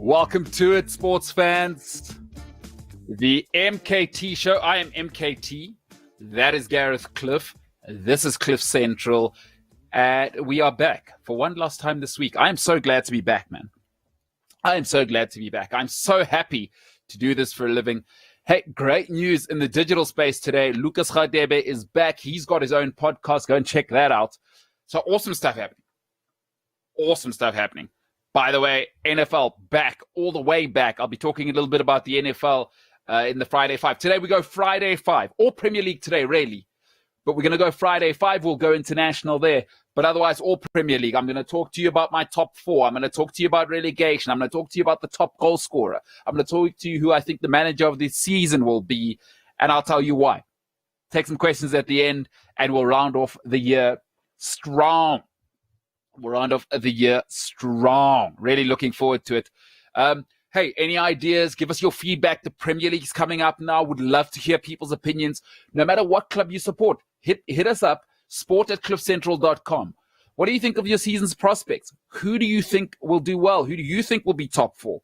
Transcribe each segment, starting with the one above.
Welcome to it, sports fans. The MKT show. I am MKT. That is Gareth Cliff. This is CliffCentral. And we are back for one last time this week. I am so glad to be back, man. I am so glad to be back. I'm so happy to do this for a living. Hey, great news in the digital space today. Lucas Radebe is back. He's got his own podcast. Go and check that out. So awesome stuff happening. Awesome stuff happening. By the way, NFL back, all the way back. I'll be talking a little bit about the NFL in the Friday 5. Today we go Friday 5. All Premier League today, really. But we're going to go Friday 5. We'll go international there. But otherwise, all Premier League. I'm going to talk to you about my top 4. I'm going to talk to you about relegation. I'm going to talk to you about the top goal scorer. I'm going to talk to you who I think the manager of this season will be. And I'll tell you why. Take some questions at the end, and we'll round off the year strong. We'll round off the year strong. Really looking forward to it. Hey, any ideas? Give us your feedback. The Premier League's coming up now. Would love to hear people's opinions. No matter what club you support, hit us up, sport@cliffcentral.com. What do you think of your season's prospects? Who do you think will do well? Who do you think will be top 4?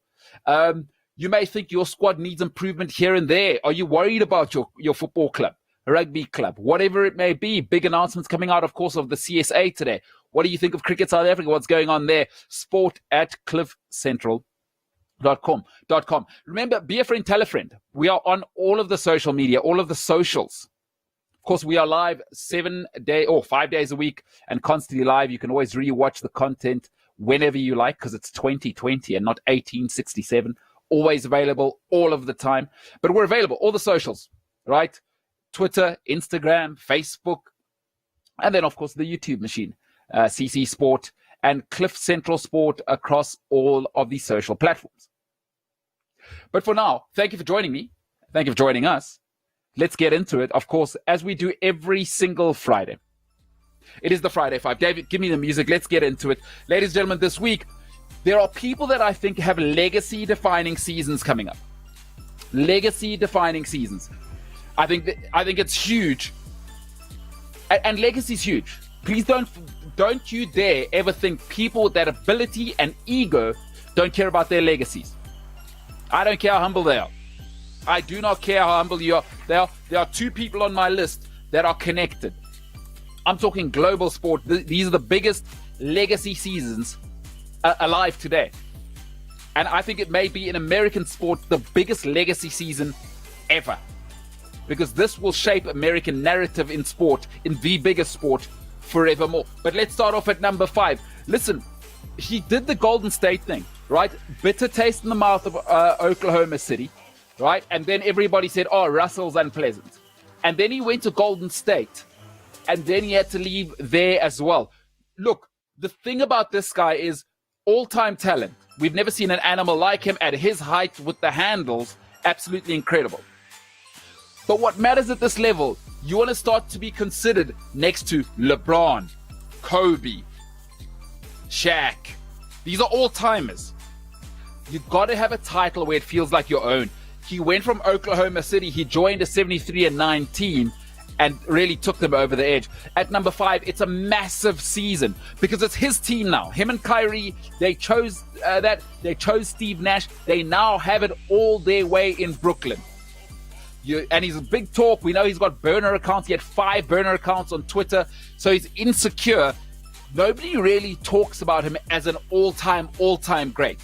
You may think your squad needs improvement here and there. Are you worried about your football club, rugby club, whatever it may be? Big announcements coming out, of course, of the CSA today. What do you think of Cricket South Africa? What's going on there? sport@cliffcentral.com. Remember, be a friend, tell a friend. We are on all of the social media, all of the socials. Of course, we are live 5 days a week and constantly live. You can always rewatch the content whenever you like because it's 2020 and not 1867. Always available all of the time. But we're available, all the socials, right? Twitter, Instagram, Facebook, and then, of course, the YouTube machine. CC Sport and CliffCentral Sport across all of these social platforms. But for now, thank you for joining me. Thank you for joining us. Let's get into it, of course, as we do every single Friday. It is the Friday 5. David, give me the music. Let's get into it. Ladies and gentlemen, this week, there are people that I think have legacy-defining seasons coming up. Legacy-defining seasons. I think it's huge. And legacy is huge. Please don't you dare ever think people with that ability and ego don't care about their legacies. I don't care how humble they are. I do not care how humble you are. There are 2 people on my list that are connected. I'm talking global sport. These are the biggest legacy seasons alive today. And I think it may be in American sport the biggest legacy season ever. Because this will shape American narrative in sport, in the biggest sport, forevermore. But let's start off at number 5. Listen, he did the Golden State thing, right? Bitter taste in the mouth of Oklahoma City, right? And then everybody said, oh, Russell's unpleasant. And then he went to Golden State, and then he had to leave there as well. Look, the thing about this guy is all-time talent. We've never seen an animal like him at his height with the handles. Absolutely incredible. But what matters at this level, you want to start to be considered next to LeBron, Kobe, Shaq. These are all-timers. You've got to have a title where it feels like your own. He went from Oklahoma City. He joined a 73-19 and really took them over the edge. At number 5, it's a massive season because it's his team now. Him and Kyrie, they chose that. They chose Steve Nash. They now have it all their way in Brooklyn. And he's a big talk. We know he's got burner accounts. He had 5 burner accounts on Twitter. So he's insecure. Nobody really talks about him as an all-time great.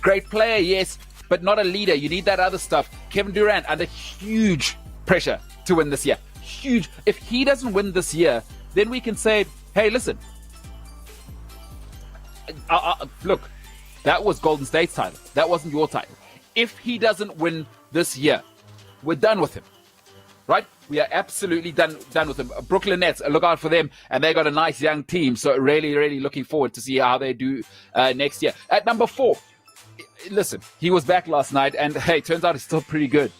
Great player, yes, but not a leader. You need that other stuff. Kevin Durant under huge pressure to win this year. Huge. If he doesn't win this year, then we can say, hey, listen. Look, that was Golden State's title. That wasn't your title. If he doesn't win this year, we're done with him, right? We are absolutely done with him. Brooklyn Nets, look out for them, and they got a nice young team. So really, really looking forward to see how they do next year. At number 4, listen, he was back last night, and hey, turns out he's still pretty good.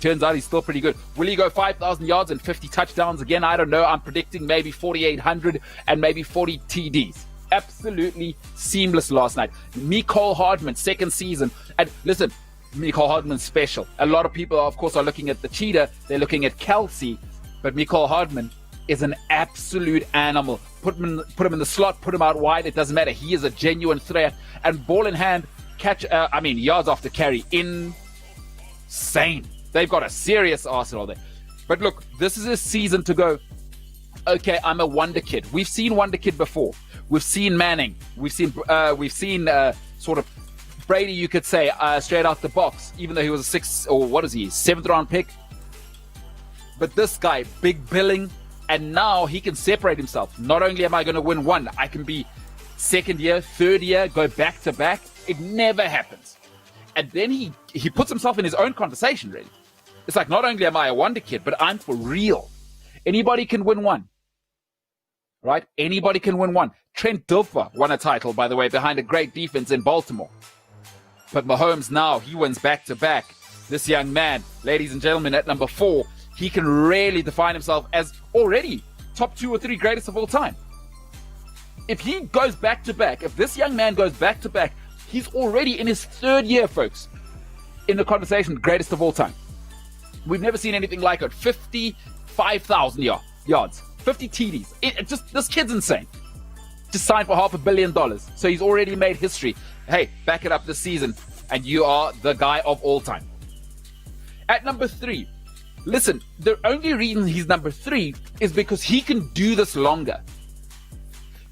Will he go 5,000 yards and 50 touchdowns again? I don't know. I'm predicting maybe 4,800 and maybe 40 TDs. Absolutely seamless last night. Mecole Hardman, second season, and listen. Mecole Hardman's special. A lot of people, of course, are looking at the cheetah. They're looking at Kelsey. But Mecole Hardman is an absolute animal. Put him in the slot, put him out wide. It doesn't matter. He is a genuine threat. And ball in hand, yards after carry, insane. They've got a serious arsenal there. But look, this is a season to go, okay, I'm a wonder kid. We've seen wonder kid before. We've seen Manning. We've seen sort of Brady, you could say, straight out the box, even though he was a 7th round pick. But this guy, big billing, and now he can separate himself. Not only am I going to win one, I can be second year, third year, go back to back. It never happens. And then he puts himself in his own conversation, really. It's like, not only am I a wonder kid, but I'm for real. Anybody can win one. Right? Anybody can win one. Trent Dilfer won a title, by the way, behind a great defense in Baltimore. But Mahomes now, he wins back-to-back. This young man, ladies and gentlemen, at number 4, he can really define himself as already top 2 or 3 greatest of all time. If he goes back-to-back, if this young man goes back-to-back, he's already in his 3rd year, folks, in the conversation, greatest of all time. We've never seen anything like it. 55,000 yards, 50 TDs. This kid's insane. Just signed for $500 million. So he's already made history. Hey, back it up this season, and you are the guy of all time. At number 3, listen, the only reason he's number 3 is because he can do this longer.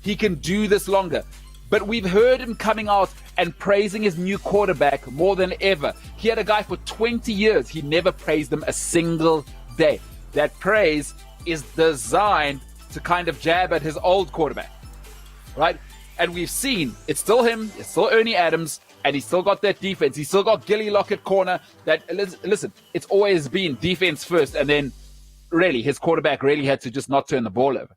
He can do this longer. But we've heard him coming out and praising his new quarterback more than ever. He had a guy for 20 years. He never praised him a single day. That praise is designed to kind of jab at his old quarterback, right? And we've seen it's still him, it's still Ernie Adams, and he's still got that defense. He's still got Gilly Lockett corner. That, listen, it's always been defense first, and then really his quarterback really had to just not turn the ball over.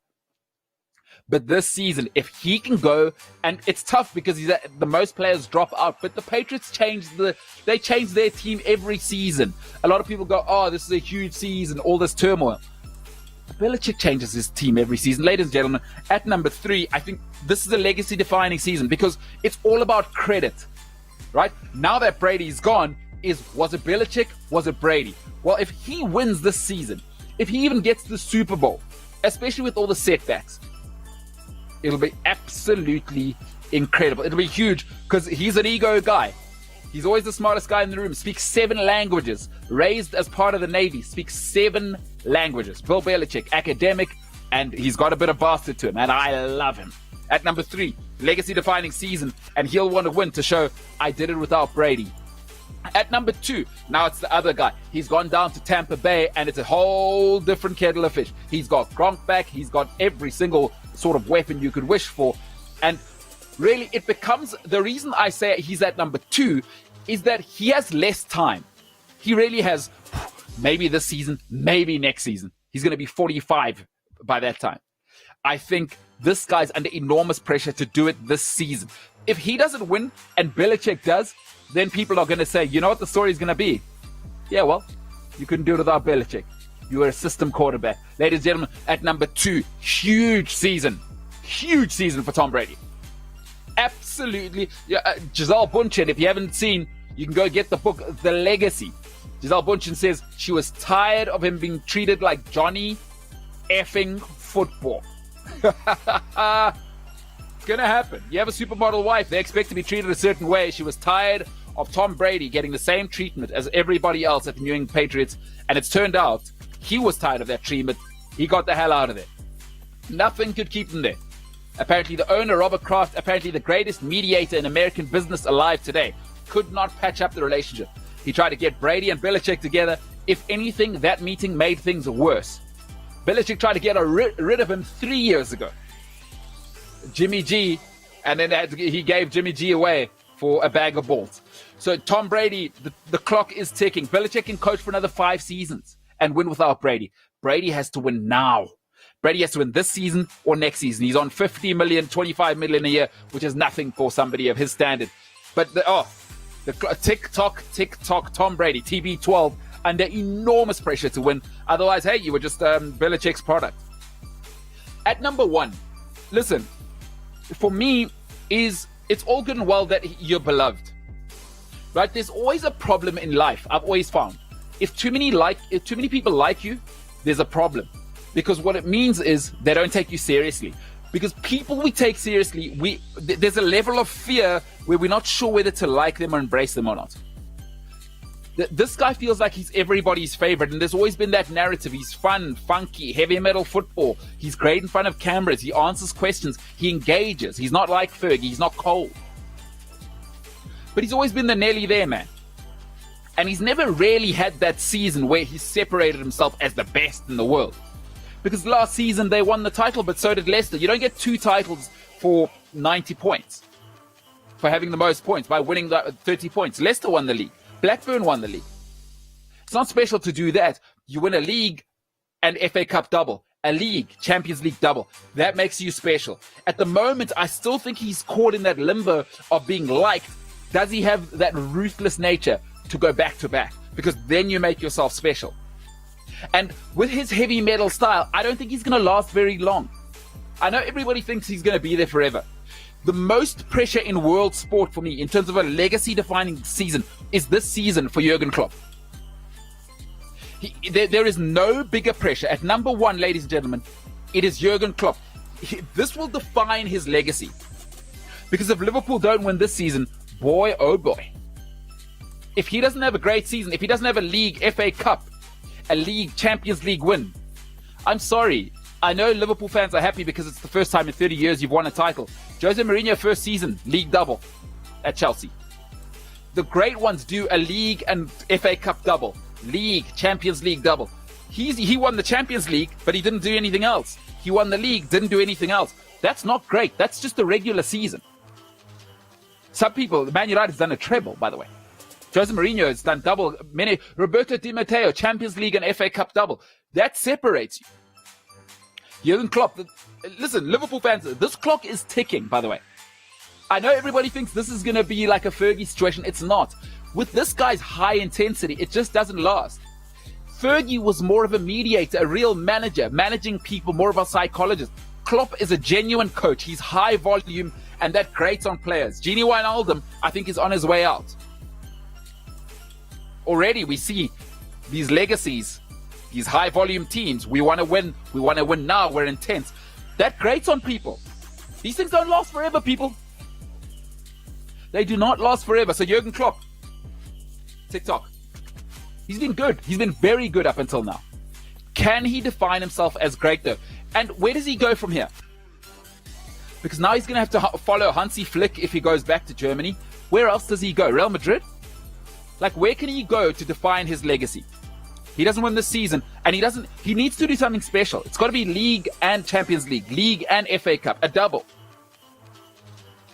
But this season, if he can go, and it's tough because the most players drop out, but the Patriots change their team every season. A lot of people go, oh, this is a huge season, all this turmoil. Belichick changes his team every season. Ladies and gentlemen, at number 3, I think this is a legacy-defining season because it's all about credit, right? Now that Brady's gone, was it Belichick? Was it Brady? Well, if he wins this season, if he even gets the Super Bowl, especially with all the setbacks, it'll be absolutely incredible. It'll be huge because he's an ego guy. He's always the smartest guy in the room. Speaks 7 languages. Raised as part of the Navy. Speaks 7 languages. Bill Belichick, academic, and he's got a bit of bastard to him, and I love him. At number 3, legacy-defining season, and he'll want to win to show I did it without Brady. At number 2, now it's the other guy. He's gone down to Tampa Bay, and it's a whole different kettle of fish. He's got Gronk back. He's got every single sort of weapon you could wish for. And really, it becomes, the reason I say he's at number 2 is that he has less time. He really has, maybe this season, maybe next season. He's going to be 45 by that time. I think this guy's under enormous pressure to do it this season. If he doesn't win and Belichick does, then people are going to say, you know what the story is going to be? Yeah, well, you couldn't do it without Belichick. You were a system quarterback. Ladies and gentlemen, at number 2, huge season for Tom Brady. Absolutely. Gisele Bundchen, if you haven't seen, you can go get the book, The Legacy. Gisele Bundchen says she was tired of him being treated like Johnny effing football. It's going to happen. You have a supermodel wife. They expect to be treated a certain way. She was tired of Tom Brady getting the same treatment as everybody else at the New England Patriots. And it's turned out he was tired of that treatment. He got the hell out of there. Nothing could keep him there. Apparently the owner, Robert Kraft, apparently the greatest mediator in American business alive today, could not patch up the relationship. He tried to get Brady and Belichick together. If anything, that meeting made things worse. Belichick tried to get rid of him 3 years ago. Jimmy G, and then he gave Jimmy G away for a bag of balls. So Tom Brady, the clock is ticking. Belichick can coach for another 5 seasons and win without Brady. Brady has to win now. Brady has to win this season or next season. He's on $50 million, $25 million a year, which is nothing for somebody of his standard. But the tick-tock, Tom Brady, TB12, under enormous pressure to win. Otherwise, hey, you were just Belichick's product. At number 1, listen, for me, it's all good and well that you're beloved. Right? There's always a problem in life, I've always found. If too many people like you, there's a problem. Because what it means is they don't take you seriously. Because people we take seriously, there's a level of fear where we're not sure whether to like them or embrace them or not. This guy feels like he's everybody's favorite, and there's always been that narrative. He's fun, funky, heavy metal football. He's great in front of cameras. He answers questions. He engages. He's not like Fergie. He's not cold. But he's always been the Nelly there, man. And he's never really had that season where he separated himself as the best in the world. Because last season they won the title, but so did Leicester. You don't get 2 titles for 90 points, for having the most points, by winning the 30 points. Leicester won the league. Blackburn won the league. It's not special to do that. You win a league and FA Cup double, a league, Champions League double. That makes you special. At the moment, I still think he's caught in that limbo of being liked. Does he have that ruthless nature to go back to back? Because then you make yourself special. And with his heavy metal style, I don't think he's going to last very long. I know everybody thinks he's going to be there forever. The most pressure in world sport for me, in terms of a legacy-defining season, is this season for Jurgen Klopp. There is no bigger pressure. At number 1, ladies and gentlemen, it is Jurgen Klopp. This will define his legacy. Because if Liverpool don't win this season, boy, oh boy. If he doesn't have a great season, if he doesn't have a league, FA Cup, a league, Champions League win, I'm sorry. I know Liverpool fans are happy because it's the first time in 30 years you've won a title. Jose Mourinho, first season, league double at Chelsea. The great ones do a league and FA Cup double, league, Champions League double. He won the Champions League, but he didn't do anything else. He won the league, didn't do anything else. That's not great. That's just the regular season. Some people, Man United has done a treble, by the way. Jose Mourinho has done double. Roberto Di Matteo, Champions League and FA Cup double. That separates you. Jurgen Klopp, listen, Liverpool fans, this clock is ticking, by the way. I know everybody thinks this is going to be like a Fergie situation. It's not. With this guy's high intensity, it just doesn't last. Fergie was more of a mediator, a real manager, managing people, more of a psychologist. Klopp is a genuine coach. He's high volume, and that grates on players. Gini Wijnaldum, I think, is on his way out. Already we see these legacies, these high volume teams. We want to win. We want to win now. We're intense. That grates on people. These things don't last forever, people. They do not last forever. So Jurgen Klopp, TikTok, he's been good. He's been very good up until now. Can he define himself as great though? And where does he go from here? Because now he's going to have to follow Hansi Flick if he goes back to Germany. Where else does he go? Real Madrid? Like, where can he go to define his legacy? He doesn't win this season, and he needs to do something special. It's got to be League and Champions League, League and FA Cup, a double.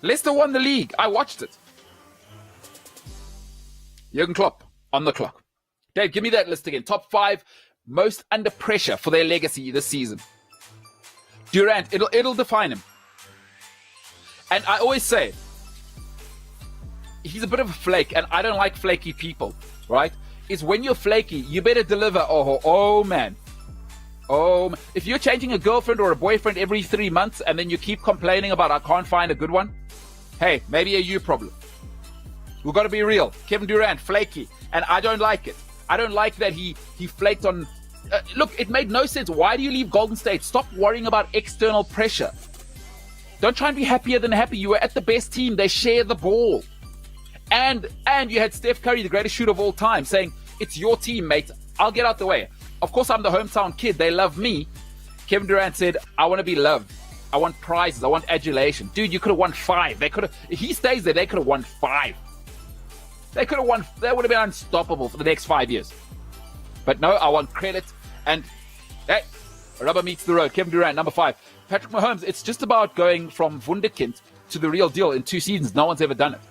Leicester won the league. I watched it. Jurgen Klopp on the clock. Dave, give me that list again. Top 5 most under pressure for their legacy this season. Durant, it'll define him. And I always say, he's a bit of a flake, and I don't like flaky people, right? It's when you're flaky, you better deliver. Oh man. If you're changing a girlfriend or a boyfriend every 3 months and then you keep complaining about I can't find a good one, hey, maybe a you problem. We've got to be real. Kevin Durant, flaky, and I don't like it. I don't like that he flaked on. Look, it made no sense. Why do you leave Golden State? Stop worrying about external pressure. Don't try and be happier than happy. You were at the best team. They share the ball. And you had Steph Curry, the greatest shooter of all time, saying, it's your team, mate. I'll get out the way. Of course, I'm the hometown kid. They love me. Kevin Durant said, I want to be loved. I want prizes. I want adulation. Dude, you could have won 5. If he stays there, they could have won 5. They would have been unstoppable for the next 5 years. But no, I want credit. And hey, rubber meets the road. Kevin Durant, number 5. Patrick Mahomes, it's just about going from wunderkind to the real deal in 2 seasons. No one's ever done it.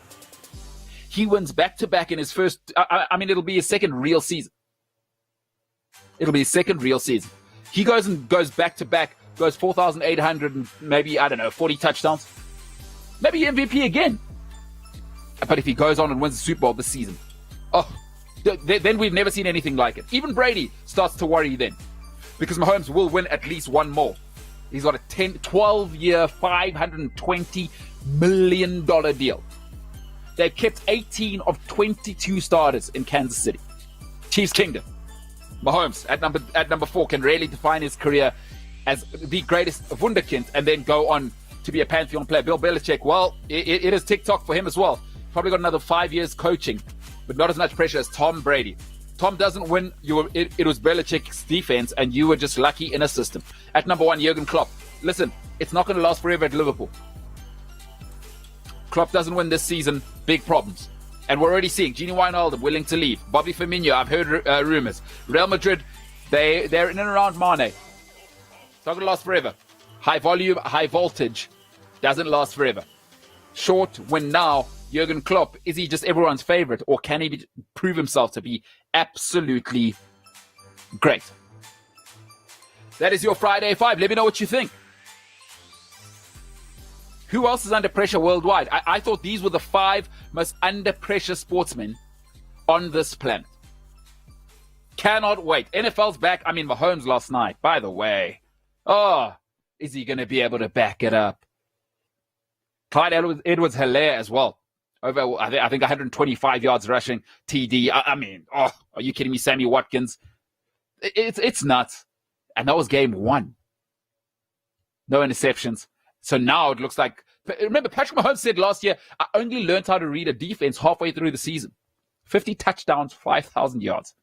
He wins back-to-back in his first... it'll be his second real season. He goes back-to-back, goes 4,800 and maybe, 40 touchdowns. Maybe MVP again. But if he goes on and wins the Super Bowl this season, then we've never seen anything like it. Even Brady starts to worry then. Because Mahomes will win at least one more. He's got a 12-year, $520 million deal. They've kept 18 of 22 starters in Kansas City. Chiefs Kingdom. Mahomes at number 4 can really define his career. as the greatest wunderkind and then go on to be a Pantheon player. Bill Belichick, well, it is TikTok for him as well. Probably got another 5 years coaching, but not as much pressure as Tom Brady. Tom doesn't win. It was Belichick's defense, and you were just lucky in a system. At number 1, Jurgen Klopp. Listen, it's not going to last forever at Liverpool. Klopp doesn't win this season, big problems. And we're already seeing Gini Wijnaldum willing to leave. Bobby Firmino, I've heard rumors. Real Madrid, they're in and around Mane. It's not going to last forever. High volume, high voltage doesn't last forever. Short win now. Jurgen Klopp, is he just everyone's favorite, or can he prove himself to be absolutely great? That is your Friday 5. Let me know what you think. Who else is under pressure worldwide? I thought these were the 5 most under pressure sportsmen on this planet. Cannot wait. NFL's back. I mean, Mahomes last night, by the way. Oh, is he going to be able to back it up? Clyde Edwards-Helaire as well. Over, I think 125 yards rushing, TD. I mean, are you kidding me? Sammy Watkins. It's nuts. And that was game 1. No interceptions. So now it looks like, remember, Patrick Mahomes said last year, I only learned how to read a defense halfway through the season. 50 touchdowns, 5,000 yards.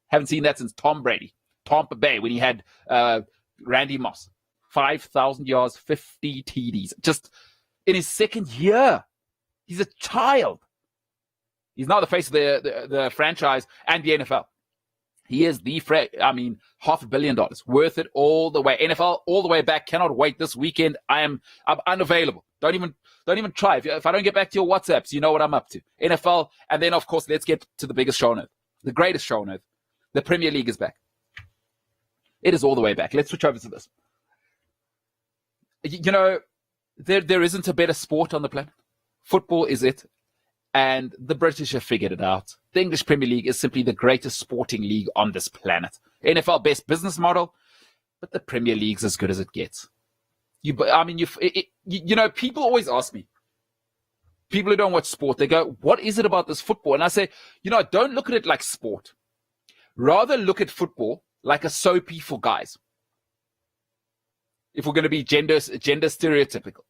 Haven't seen that since Tom Brady, Tampa Bay, when he had Randy Moss. 5,000 yards, 50 TDs. Just in his second year. He's a child. He's now the face of the franchise and the NFL. He is $500 million. Worth it all the way. NFL all the way back. Cannot wait this weekend. I'm unavailable. Don't even try. If I don't get back to your WhatsApps, you know what I'm up to. NFL, and then of course let's get to the biggest show on earth, the greatest show on earth. The Premier League is back. It is all the way back. Let's switch over to this. You know, there isn't a better sport on the planet. Football is it. And the British have figured it out. The English Premier League is simply the greatest sporting league on this planet. NFL, best business model, but the Premier League's as good as it gets. You know, people always ask me, people who don't watch sport, they go, what is it about this football? And I say, you know, don't look at it like sport. Rather look at football like a soapy for guys. If we're going to be gender stereotypical.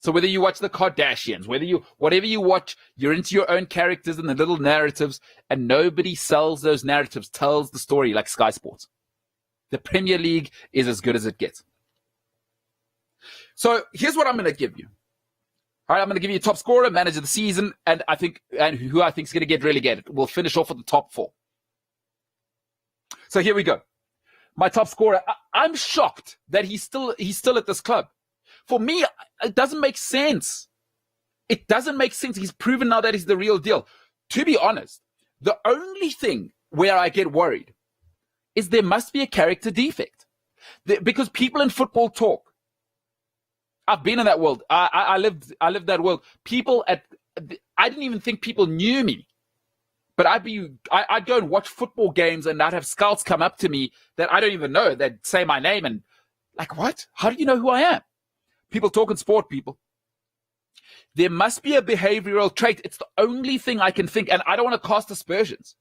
So whether you watch the Kardashians, whatever you watch, you're into your own characters and the little narratives, and nobody sells those narratives, tells the story like Sky Sports. The Premier League is as good as it gets. So here's what I'm going to give you. All right, I'm going to give you top scorer, manager of the season, and who I think is going to get relegated. We'll finish off with the top 4. So here we go. My top scorer. I'm shocked that he's still at this club. For me, it doesn't make sense. It doesn't make sense. He's proven now that he's the real deal. To be honest, the only thing where I get worried is there must be a character defect. Because people in football talk. I've been in that world. I lived that world. I didn't even think people knew me. But I'd go and watch football games and I'd have scouts come up to me that I don't even know. They'd say my name and like, what? How do you know who I am? People talking sport, people. There must be a behavioral trait. It's the only thing I can think. And I don't want to cast aspersions,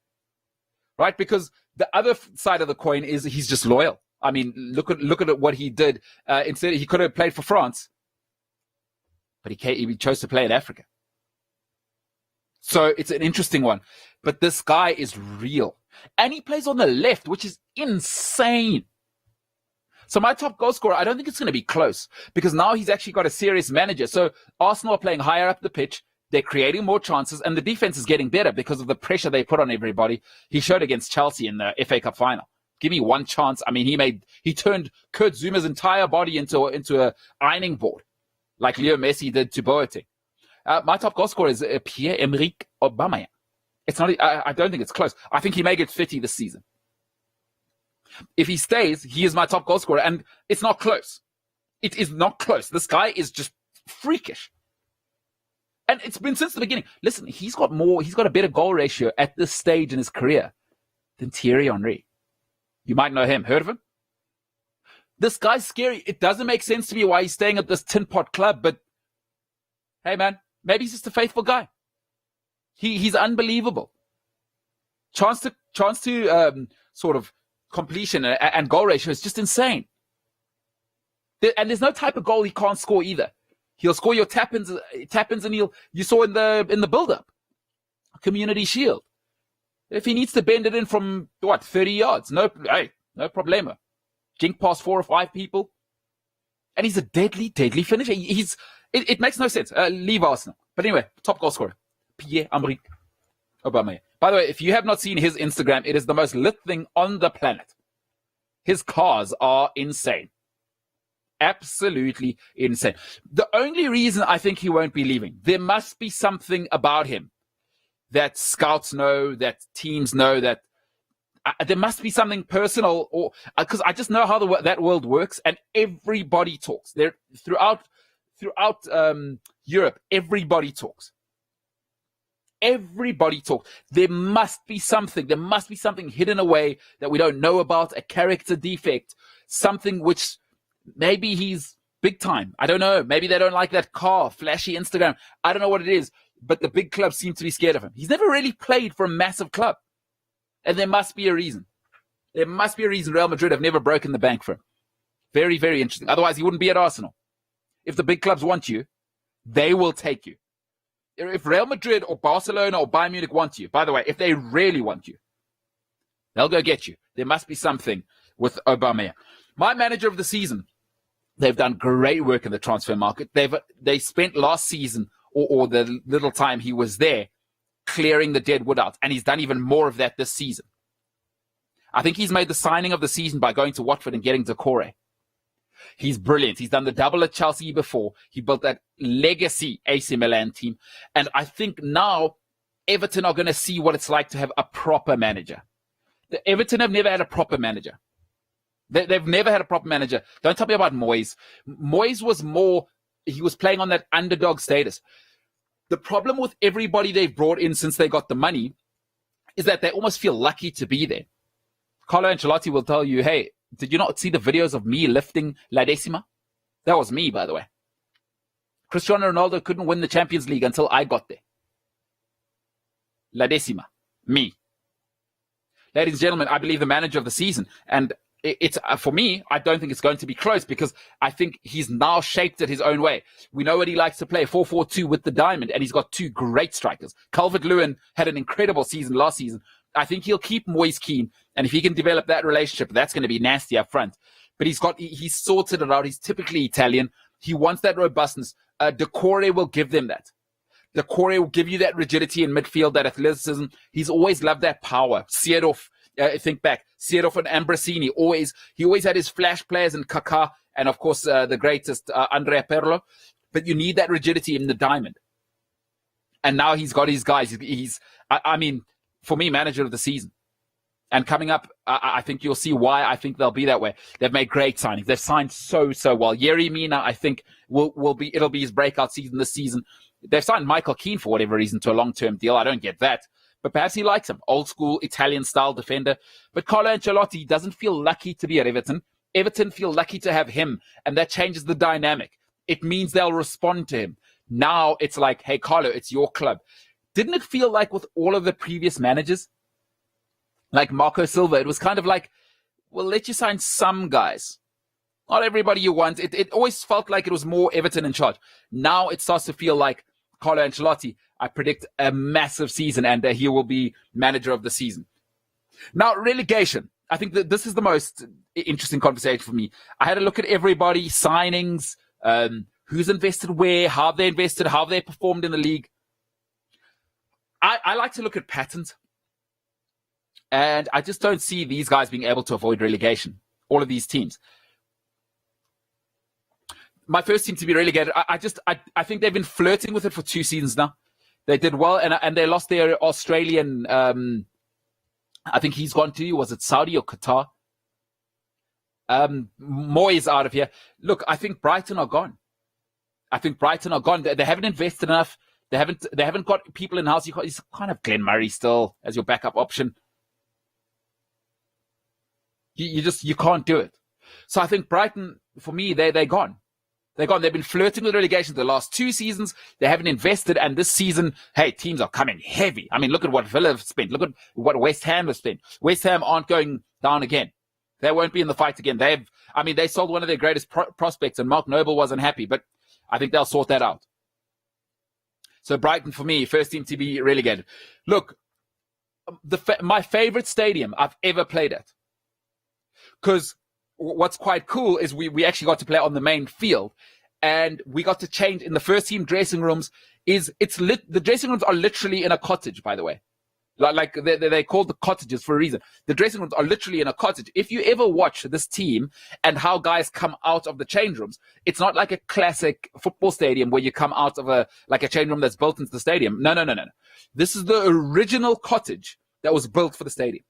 right? Because the other side of the coin is he's just loyal. I mean, look at what he did. Instead, he could have played for France, but he chose to play in Africa. So it's an interesting one. But this guy is real. And he plays on the left, which is insane. So my top goal scorer, I don't think it's going to be close because now he's actually got a serious manager. So Arsenal are playing higher up the pitch. They're creating more chances and the defense is getting better because of the pressure they put on everybody. He showed against Chelsea in the FA Cup final. Give me one chance. I mean, he turned Kurt Zuma's entire body into a ironing board like Leo Messi did to Boateng. My top goal scorer is Pierre-Emerick Aubameyang. It's not. I don't think it's close. I think he may get 50 this season. If he stays, he is my top goal scorer, and it's not close. It is not close. This guy is just freakish. And it's been since the beginning. Listen, he's got a better goal ratio at this stage in his career than Thierry Henry. You might know him. Heard of him? This guy's scary. It doesn't make sense to me why he's staying at this tin pot club, but hey, man, maybe he's just a faithful guy. He's unbelievable. Chance to sort of completion and goal ratio is just insane. And there's no type of goal he can't score either. He'll score your tap-ins, and you saw in the build-up, Community Shield. If he needs to bend it in from 30 yards, no problema. Jink past 4 or 5 people, and he's a deadly finisher. It makes no sense. Leave Arsenal, but anyway, top goal scorer, Pierre-Emerick Aubameyang. By the way, if you have not seen his Instagram, it is the most lit thing on the planet. His cars are insane. Absolutely insane. The only reason I think he won't be leaving, there must be something about him that scouts know, that teams know, that there must be something personal, or because I just know how that world works, and everybody talks. There throughout Europe, everybody talks. Everybody talks. There must be something. There must be something hidden away that we don't know about, a character defect, something which maybe he's big time. I don't know. Maybe they don't like that car, flashy Instagram. I don't know what it is, but the big clubs seem to be scared of him. He's never really played for a massive club, and there must be a reason. There must be a reason Real Madrid have never broken the bank for him. Very, very interesting. Otherwise, he wouldn't be at Arsenal. If the big clubs want you, they will take you. If Real Madrid or Barcelona or Bayern Munich want you, by the way, if they really want you, they'll go get you. There must be something with Aubameyang. My manager of the season, they've done great work in the transfer market. They spent last season or the little time he was there clearing the dead wood out, and he's done even more of that this season. I think he's made the signing of the season by going to Watford and getting Decore. He's brilliant. He's done the double at Chelsea before. He built that legacy AC Milan team. And I think now Everton are going to see what it's like to have a proper manager. The Everton have never had a proper manager. They've never had a proper manager. Don't tell me about Moyes. Moyes was he was playing on that underdog status. The problem with everybody they've brought in since they got the money is that they almost feel lucky to be there. Carlo Ancelotti will tell you, hey, did you not see the videos of me lifting La Decima? That was me, by the way. Cristiano Ronaldo couldn't win the Champions League until I got there. La Decima. Me. Ladies and gentlemen, I believe the manager of the season. And it's for me, I don't think it's going to be close because I think he's now shaped it his own way. We know what he likes to play, 4-4-2 with the diamond, and he's got 2 great strikers. Calvert-Lewin had an incredible season last season. I think he'll keep Moyes keen, and if he can develop that relationship, that's going to be nasty up front. But he's sorted it out. He's typically Italian. He wants that robustness. Decore will give them that. Decore will give you that rigidity in midfield, that athleticism. He's always loved that power. Seedorf, think back. Seedorf and Ambrosini, he always had his flash players in Kaká, and of course the greatest, Andrea Pirlo. But you need that rigidity in the diamond. And now he's got his guys. For me, manager of the season. And coming up, I think you'll see why I think they'll be that way. They've made great signings. They've signed so well. Yerry Mina, I think, it'll be his breakout season this season. They've signed Michael Keane for whatever reason to a long-term deal. I don't get that. But perhaps he likes him. Old school Italian-style defender. But Carlo Ancelotti doesn't feel lucky to be at Everton. Everton feel lucky to have him. And that changes the dynamic. It means they'll respond to him. Now it's like, hey, Carlo, it's your club. Didn't it feel like with all of the previous managers, like Marco Silva, it was kind of like, we'll let you sign some guys. Not everybody you want. It always felt like it was more Everton in charge. Now it starts to feel like Carlo Ancelotti. I predict a massive season, and he will be manager of the season. Now, relegation. I think that this is the most interesting conversation for me. I had a look at everybody, signings, who's invested where, how they invested, how they performed in the league. I like to look at patterns, and I just don't see these guys being able to avoid relegation, all of these teams. My first team to be relegated, I think they've been flirting with it for 2 seasons now. They did well, and they lost their Australian, I think he's gone to, was it Saudi or Qatar? Moyes out of here. Look, I think Brighton are gone. They haven't invested enough. They haven't got people in house. He's kind of Glenn Murray still as your backup option. You can't do it. So I think Brighton, for me, they're gone. They're gone. They've been flirting with relegation the last 2 seasons. They haven't invested, and this season, hey, teams are coming heavy. I mean, look at what Villa have spent. Look at what West Ham have spent. West Ham aren't going down again. They won't be in the fight again. I mean, they sold one of their greatest prospects, and Mark Noble wasn't happy, but I think they'll sort that out. So Brighton, for me, first team to be relegated. Look, my favorite stadium I've ever played at, because what's quite cool is we actually got to play on the main field, and we got to change in the first team dressing rooms. The dressing rooms are literally in a cottage, by the way. Like they called the cottages for a reason. The dressing rooms are literally in a cottage. If you ever watch this team and how guys come out of the change rooms, it's not like a classic football stadium where you come out of a change room that's built into the stadium. No. This is the original cottage that was built for the stadium.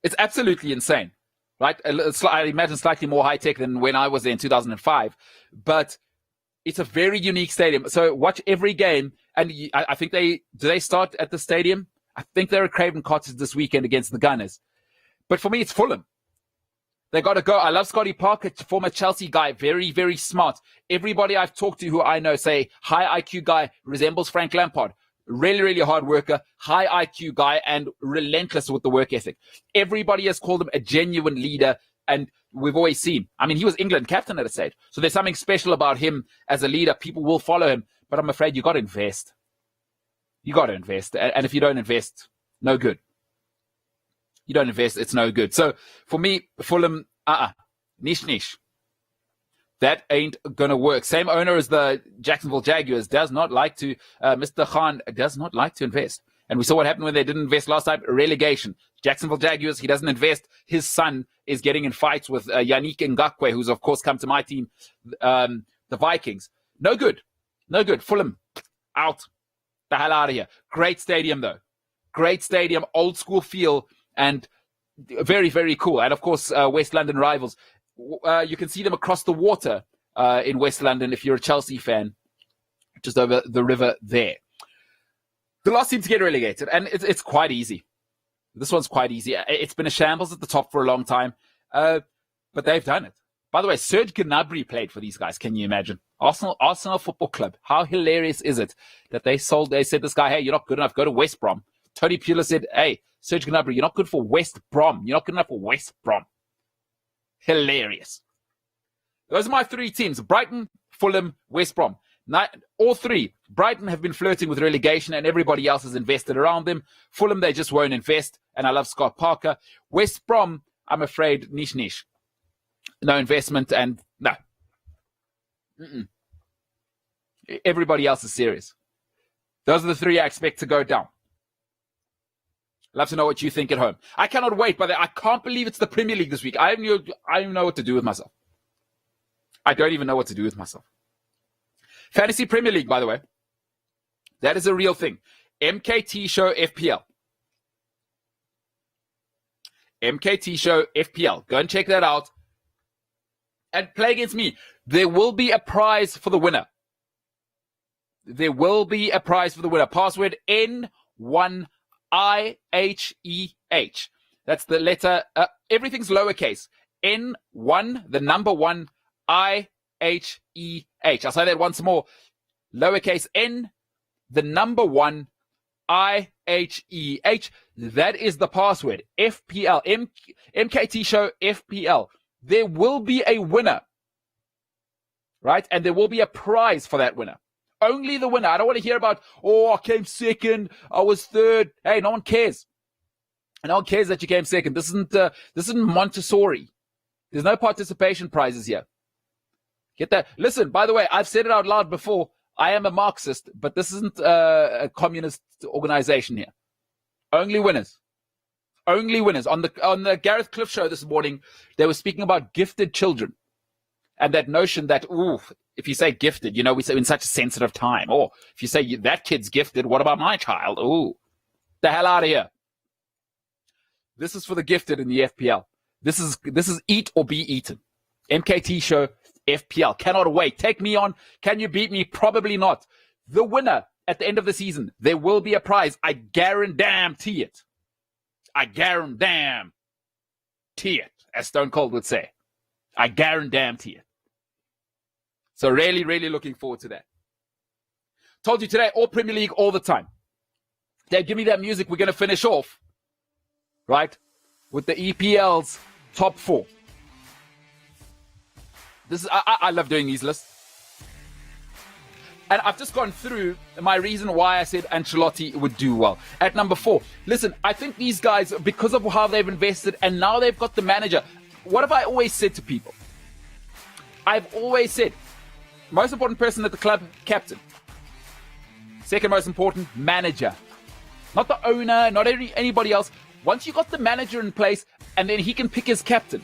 It's absolutely insane, right? I imagine slightly more high tech than when I was there in 2005, but it's a very unique stadium. So watch every game. And I think do they start at the stadium? I think they're at Craven Cottage this weekend against the Gunners. But for me, it's Fulham. They got to go. I love Scotty Parker, former Chelsea guy, very, very smart. Everybody I've talked to who I know say high IQ guy, resembles Frank Lampard. Really, really hard worker, high IQ guy, and relentless with the work ethic. Everybody has called him a genuine leader, and we've always seen. I mean, he was England captain at a stage. So there's something special about him as a leader. People will follow him. But I'm afraid you got to invest. You got to invest. And if you don't invest, no good. You don't invest, it's no good. So for me, Fulham, niche. That ain't going to work. Same owner as the Jacksonville Jaguars does not like to, Mr. Khan does not like to invest. And we saw what happened when they didn't invest last time, relegation. Jacksonville Jaguars, he doesn't invest. His son is getting in fights with Yannick Ngakwe, who's of course come to my team, the Vikings. No good. Fulham, out. The hell out of here. Great stadium, though. Great stadium, old school feel, and very, very cool. And, of course, West London rivals. You can see them across the water in West London if you're a Chelsea fan, just over the river there. The last team to get relegated, and it's quite easy. This one's quite easy. It's been a shambles at the top for a long time, but they've done it. By the way, Serge Gnabry played for these guys. Can you imagine? Arsenal Football Club. How hilarious is it that they said this guy, hey, you're not good enough, go to West Brom. Tony Pulis said, hey, Serge Gnabry, you're not good for West Brom. You're not good enough for West Brom. Hilarious. Those are my three teams: Brighton, Fulham, West Brom. All three. Brighton have been flirting with relegation and everybody else has invested around them. Fulham, they just won't invest. And I love Scott Parker. West Brom, I'm afraid, niche. No investment and no. Everybody else is serious. Those are the three I expect to go down. Love to know what you think at home. I cannot wait, but I can't believe it's the Premier League this week. I don't even know what to do with myself. I don't even know what to do with myself. Fantasy Premier League, by the way. That is a real thing. MKT Show FPL. MKT Show FPL. Go and check that out. And play against me. There will be a prize for the winner. There will be a prize for the winner. Password N1IHEH. That's the letter. Everything's lowercase. N1, the number 1, IHEH. I'll say that once more. Lowercase n, the number 1, IHEH. That is the password. FPL. MKT Show FPL. There will be a winner. Right? And there will be a prize for that winner. Only the winner. I don't want to hear about, I came second, I was third. Hey, no one cares. No one cares that you came second. This isn't Montessori. There's no participation prizes here. Get that? Listen, by the way, I've said it out loud before. I am a Marxist, but this isn't a communist organization here. Only winners. Only winners. On the Gareth Cliff show this morning, they were speaking about gifted children. And that notion that, if you say gifted, we say in such a sensitive time. Or if you say that kid's gifted, what about my child? The hell out of here. This is for the gifted in the FPL. This is eat or be eaten. MKT Show FPL. Cannot wait. Take me on. Can you beat me? Probably not. The winner at the end of the season, there will be a prize. I guarantee it. I guarantee it, as Stone Cold would say. I guarantee it. So really, really looking forward to that. Told you today, all Premier League all the time. Dave, give me that music. We're going to finish off, right, with the EPL's top 4. This is I love doing these lists. And I've just gone through my reason why I said Ancelotti would do well. At number 4, listen, I think these guys, because of how they've invested and now they've got the manager, what have I always said to people? I've always said, most important person at the club, captain. Second most important, manager. Not the owner, not anybody else. Once you got the manager in place, and then he can pick his captain,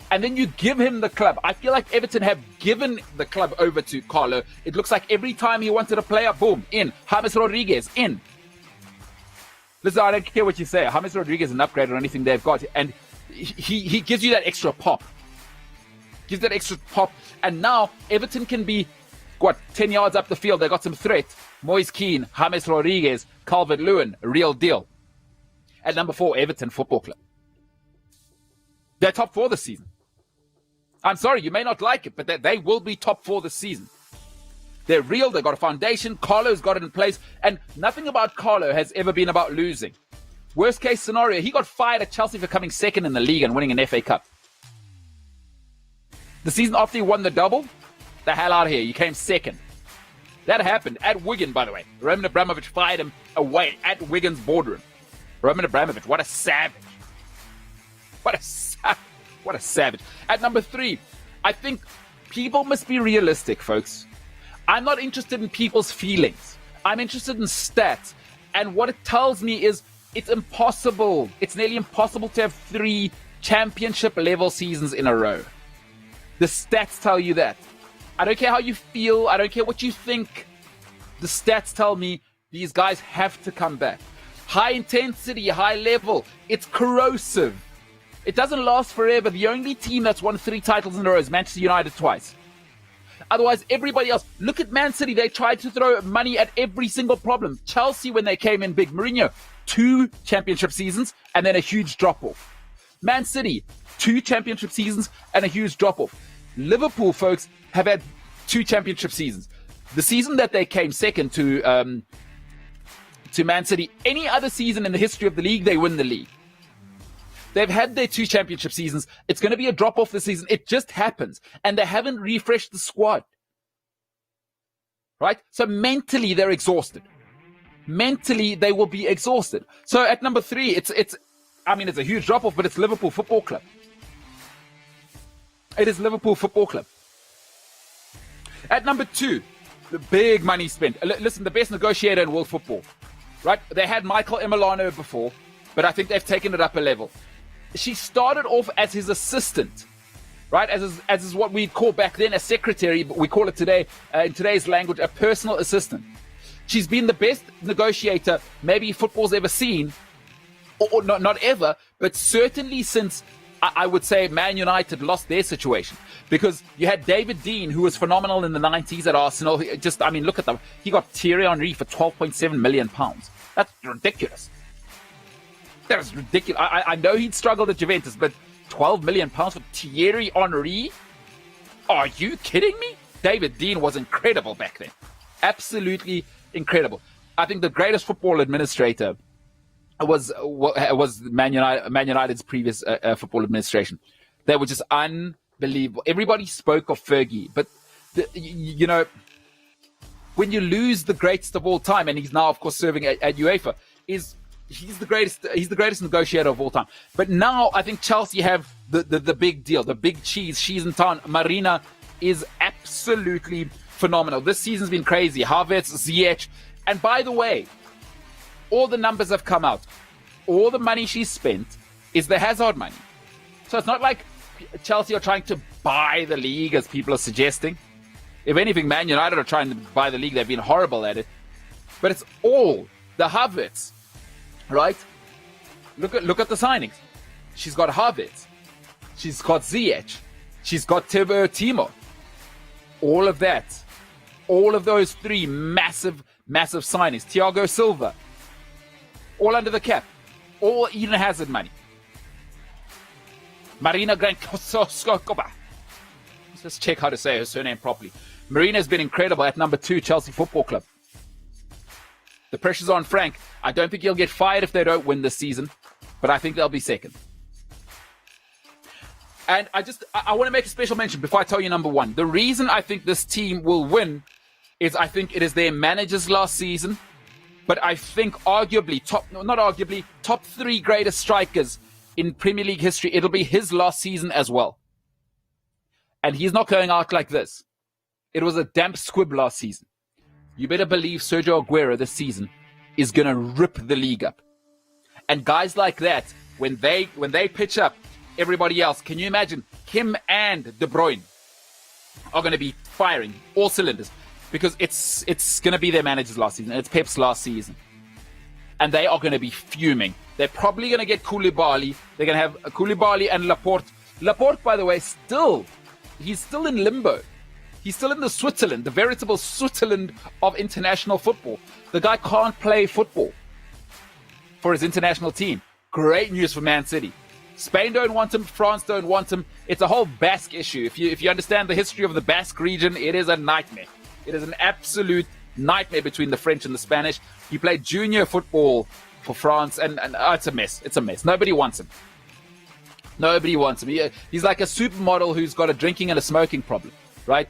and then you give him the club. I feel like Everton have given the club over to Carlo. It looks like every time he wanted a player, boom, in. James Rodriguez, in. Listen, I don't care what you say. James Rodriguez is an upgrade on anything they've got. And he gives you that extra pop. Gives that extra pop. And now Everton can be, 10 yards up the field. They got some threat. Moise Keane, James Rodriguez, Calvert-Lewin, real deal. At number 4, Everton Football Club. They're top 4 this season. I'm sorry, you may not like it, but they will be top 4 this season. They're real. They've got a foundation. Carlo's got it in place. And nothing about Carlo has ever been about losing. Worst case scenario, he got fired at Chelsea for coming second in the league and winning an FA Cup. The season after he won the double, the hell out of here. You came second. That happened at Wigan, by the way. Roman Abramovich fired him away at Wigan's boardroom. Roman Abramovich, what a savage. What a savage. At number 3, I think people must be realistic, folks. I'm not interested in people's feelings. I'm interested in stats. And what it tells me is it's impossible. It's nearly impossible to have 3 championship level seasons in a row. The stats tell you that. I don't care how you feel. I don't care what you think. The stats tell me these guys have to come back. High intensity, high level. It's corrosive. It doesn't last forever. The only team that's won 3 titles in a row is Manchester United twice. Otherwise, everybody else. Look at Man City. They tried to throw money at every single problem. Chelsea, when they came in big. Mourinho, 2 championship seasons and then a huge drop-off. Man City, 2 championship seasons and a huge drop-off. Liverpool, folks, have had 2 championship seasons. The season that they came second to Man City, any other season in the history of the league, they win the league. They've had their 2 championship seasons. It's going to be a drop-off this season. It just happens. And they haven't refreshed the squad. Right? So mentally, they're exhausted. Mentally, they will be exhausted. So at number 3, it's a huge drop-off, but it's Liverpool Football Club. It is Liverpool Football Club. At number 2, the big money spent. Listen, the best negotiator in world football. Right? They had Michael Emiliano before, but I think they've taken it up a level. She started off as his assistant, right? As is what we call back then a secretary, but we call it today, in today's language, a personal assistant. She's been the best negotiator maybe football's ever seen, or not ever, but certainly since, I would say, Man United lost their situation. Because you had David Dein, who was phenomenal in the 90s at Arsenal. Look at them. He got Thierry Henry for £12.7 million. That's ridiculous. That is ridiculous. I know he'd struggled at Juventus, but £12 million for Thierry Henry? Are you kidding me? David Dein was incredible back then. Absolutely incredible. I think the greatest football administrator was Man United's previous football administration. They were just unbelievable. Everybody spoke of Fergie, but when you lose the greatest of all time, and he's now, of course, serving at UEFA, he's the greatest negotiator of all time. But now I think Chelsea have the big deal, the big cheese. She's in town. Marina is absolutely phenomenal. This season's been crazy. Havertz, Ziyech, and by the way, all the numbers have come out. All the money she's spent is the Hazard money. So it's not like Chelsea are trying to buy the league, as people are suggesting. If anything, Man United are trying to buy the league. They've been horrible at it. But it's all the Havertz, right? Look at the signings. She's got Havertz. She's got Ziyech. She's got Timo. All of that. All of those 3 massive signings. Thiago Silva. All under the cap. All Eden Hazard money. Marina Grankova. Let's just check how to say her surname properly. Marina's been incredible at number 2, Chelsea Football Club. The pressure's on Frank. I don't think he'll get fired if they don't win this season, but I think they'll be second. And I want to make a special mention before I tell you number one. The reason I think this team will win is I think it is their manager's last season. But I think arguably, top three greatest strikers in Premier League history, it'll be his last season as well. And he's not going out like this. It was a damp squib last season. You better believe Sergio Aguero this season is going to rip the league up. And guys like that, when they pitch up everybody else, can you imagine him and De Bruyne are going to be firing all cylinders? Because it's going to be their manager's last season. It's Pep's last season. And they are going to be fuming. They're probably going to get Koulibaly. They're going to have Koulibaly and Laporte. Laporte, by the way, he's still in limbo. He's still in the Switzerland, the veritable Switzerland of international football. The guy can't play football for his international team. Great news for Man City. Spain don't want him. France don't want him. It's a whole Basque issue. If you understand the history of the Basque region, it is a nightmare. It is an absolute nightmare between the French and the Spanish. He played junior football for France, and it's a mess. It's a mess. Nobody wants him. Nobody wants him. He's like a supermodel who's got a drinking and a smoking problem, right?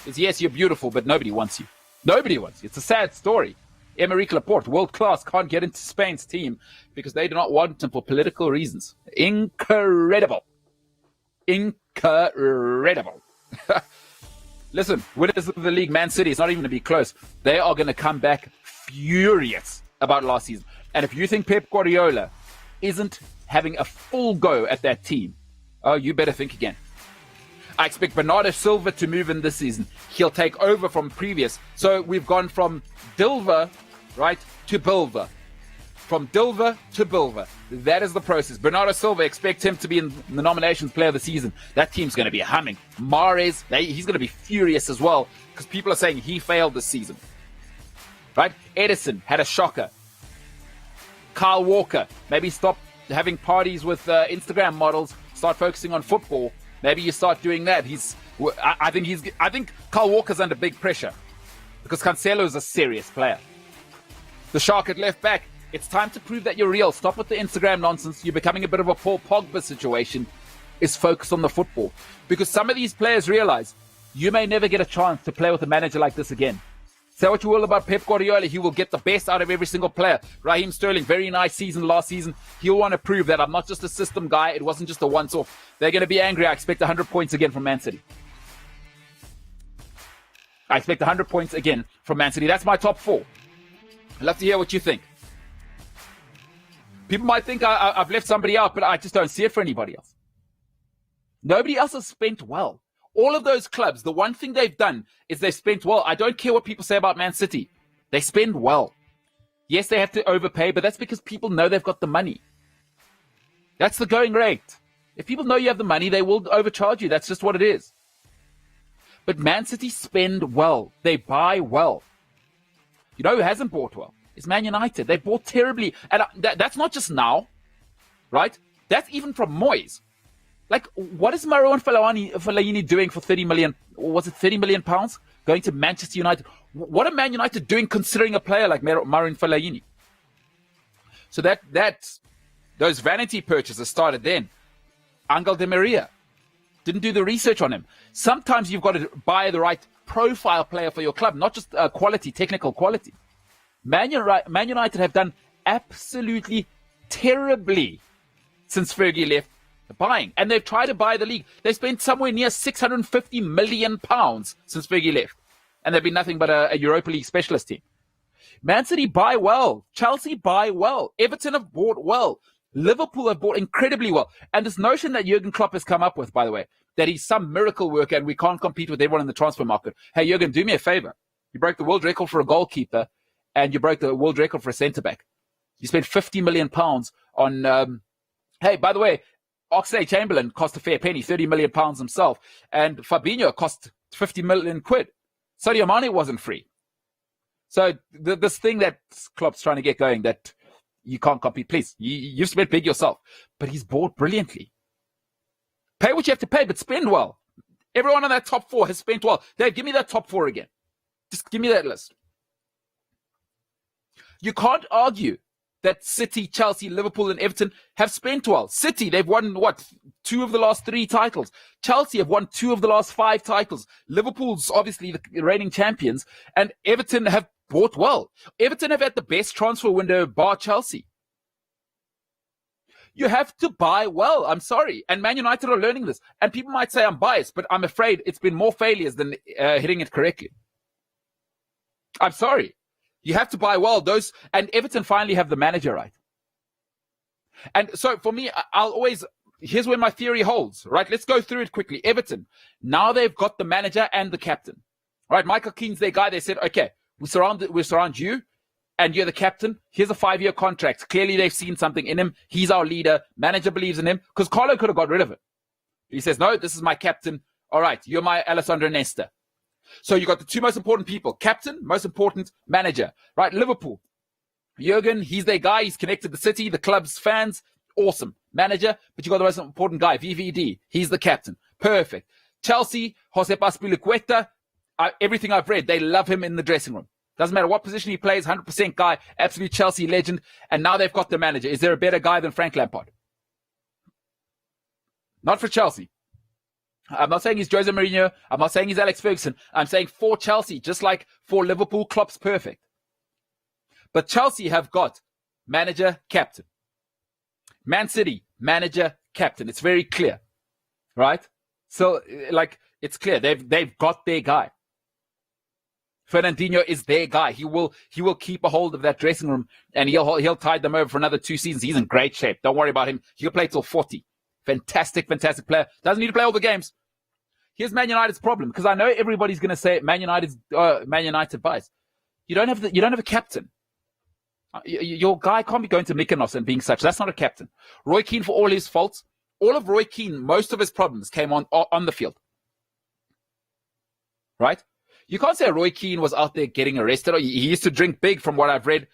It's, yes, you're beautiful, but nobody wants you. Nobody wants you. It's a sad story. Aymeric Laporte, world class, can't get into Spain's team because they do not want him for political reasons. Incredible. Incredible. Listen, winners of the league, Man City, it's not even going to be close. They are going to come back furious about last season. And if you think Pep Guardiola isn't having a full go at that team, oh, you better think again. I expect Bernardo Silva to move in this season. He'll take over from previous. So we've gone from Dilver, right, to Bilva. From Dilver to Bilva. That is the process. Bernardo Silva, expect him to be in the nominations player of the season. That team's going to be humming. Mahrez, he's going to be furious as well because people are saying he failed this season. Right? Edison had a shocker. Kyle Walker, maybe stop having parties with Instagram models, start focusing on football. Maybe you start doing that. I think Kyle Walker's under big pressure because Cancelo is a serious player. The Shark at left back. It's time to prove that you're real. Stop with the Instagram nonsense. You're becoming a bit of a Paul Pogba situation. Is focused on the football. Because some of these players realize you may never get a chance to play with a manager like this again. Say what you will about Pep Guardiola. He will get the best out of every single player. Raheem Sterling, very nice season last season. He'll want to prove that I'm not just a system guy. It wasn't just a once-off. They're going to be angry. I expect 100 points again from Man City. I expect 100 points again from Man City. That's my top four. I'd love to hear what you think. People might think I've left somebody out, but I just don't see it for anybody else. Nobody else has spent well. All of those clubs, the one thing they've done is they've spent well. I don't care what people say about Man City. They spend well. Yes, they have to overpay, but that's because people know they've got the money. That's the going rate. If people know you have the money, they will overcharge you. That's just what it is. But Man City spend well. They buy well. You know who hasn't bought well? It's Man United. They bought terribly. And that's not just now, right? That's even from Moyes. Like, what is Marouane Fellaini doing for 30 million? Or was it 30 million pounds? Going to Manchester United. What are Man United doing considering a player like Marouane Fellaini? So those vanity purchases started then. Angel Di Maria. Didn't do the research on him. Sometimes you've got to buy the right profile player for your club, not just quality, technical quality. Man United have done absolutely terribly since Fergie left buying. And they've tried to buy the league. They've spent somewhere near 650 million pounds since Fergie left. And they've been nothing but a Europa League specialist team. Man City buy well. Chelsea buy well. Everton have bought well. Liverpool have bought incredibly well. And this notion that Jurgen Klopp has come up with, by the way, that he's some miracle worker and we can't compete with everyone in the transfer market. Hey, Jurgen, do me a favor. You broke the world record for a goalkeeper and you broke the world record for a centre-back. You spent 50 million pounds on, hey, by the way, Oxlade-Chamberlain cost a fair penny, 30 million pounds himself. And Fabinho cost 50 million quid. Sadio Mane wasn't free. So this thing that Klopp's trying to get going, that you can't compete, please, you've spent big yourself. But he's bought brilliantly. Pay what you have to pay, but spend well. Everyone on that top four has spent well. Dave, give me that top four again. Just give me that list. You can't argue that City, Chelsea, Liverpool, and Everton have spent well. City, they've won, 2 of the last 3 titles. Chelsea have won 2 of the last 5 titles. Liverpool's obviously the reigning champions, and Everton have bought well. Everton have had the best transfer window bar Chelsea. You have to buy well. I'm sorry. And Man United are learning this. And people might say I'm biased, but I'm afraid it's been more failures than hitting it correctly. I'm sorry. You have to buy well. And Everton finally have the manager right. And so for me, here's where my theory holds, right? Let's go through it quickly. Everton, now they've got the manager and the captain, right? Michael Keane's their guy. They said, okay, we surround you, and you're the captain. Here's a 5-year contract. Clearly, they've seen something in him. He's our leader. Manager believes in him, because Carlo could have got rid of him. He says, no, this is my captain. All right, you're my Alessandro Nesta. So you got the 2 most important people, captain, most important manager, right? Liverpool, Jurgen, he's their guy. He's connected to the city, the club's fans. Awesome. Manager, but you got the most important guy, VVD. He's the captain. Perfect. Chelsea, Jose Azpilicueta, everything I've read, they love him in the dressing room. Doesn't matter what position he plays, 100% guy, absolute Chelsea legend. And now they've got the manager. Is there a better guy than Frank Lampard? Not for Chelsea. I'm not saying he's Jose Mourinho. I'm not saying he's Alex Ferguson. I'm saying for Chelsea, just like for Liverpool, Klopp's perfect. But Chelsea have got manager, captain. Man City, manager, captain. It's very clear, right? So, it's clear. They've got their guy. Fernandinho is their guy. He will keep a hold of that dressing room, and he'll tide them over for another 2 seasons. He's in great shape. Don't worry about him. He'll play till 40. Fantastic player. Doesn't need to play all the games. Here's Man United's problem, because I know everybody's going to say Man United bias. You don't have a captain. Your guy can't be going to Mykonos and being such. That's not a captain. Roy Keane, for all his faults, all of Roy Keane, most of his problems came on the field. Right? You can't say Roy Keane was out there getting arrested. He used to drink big, from what I've read.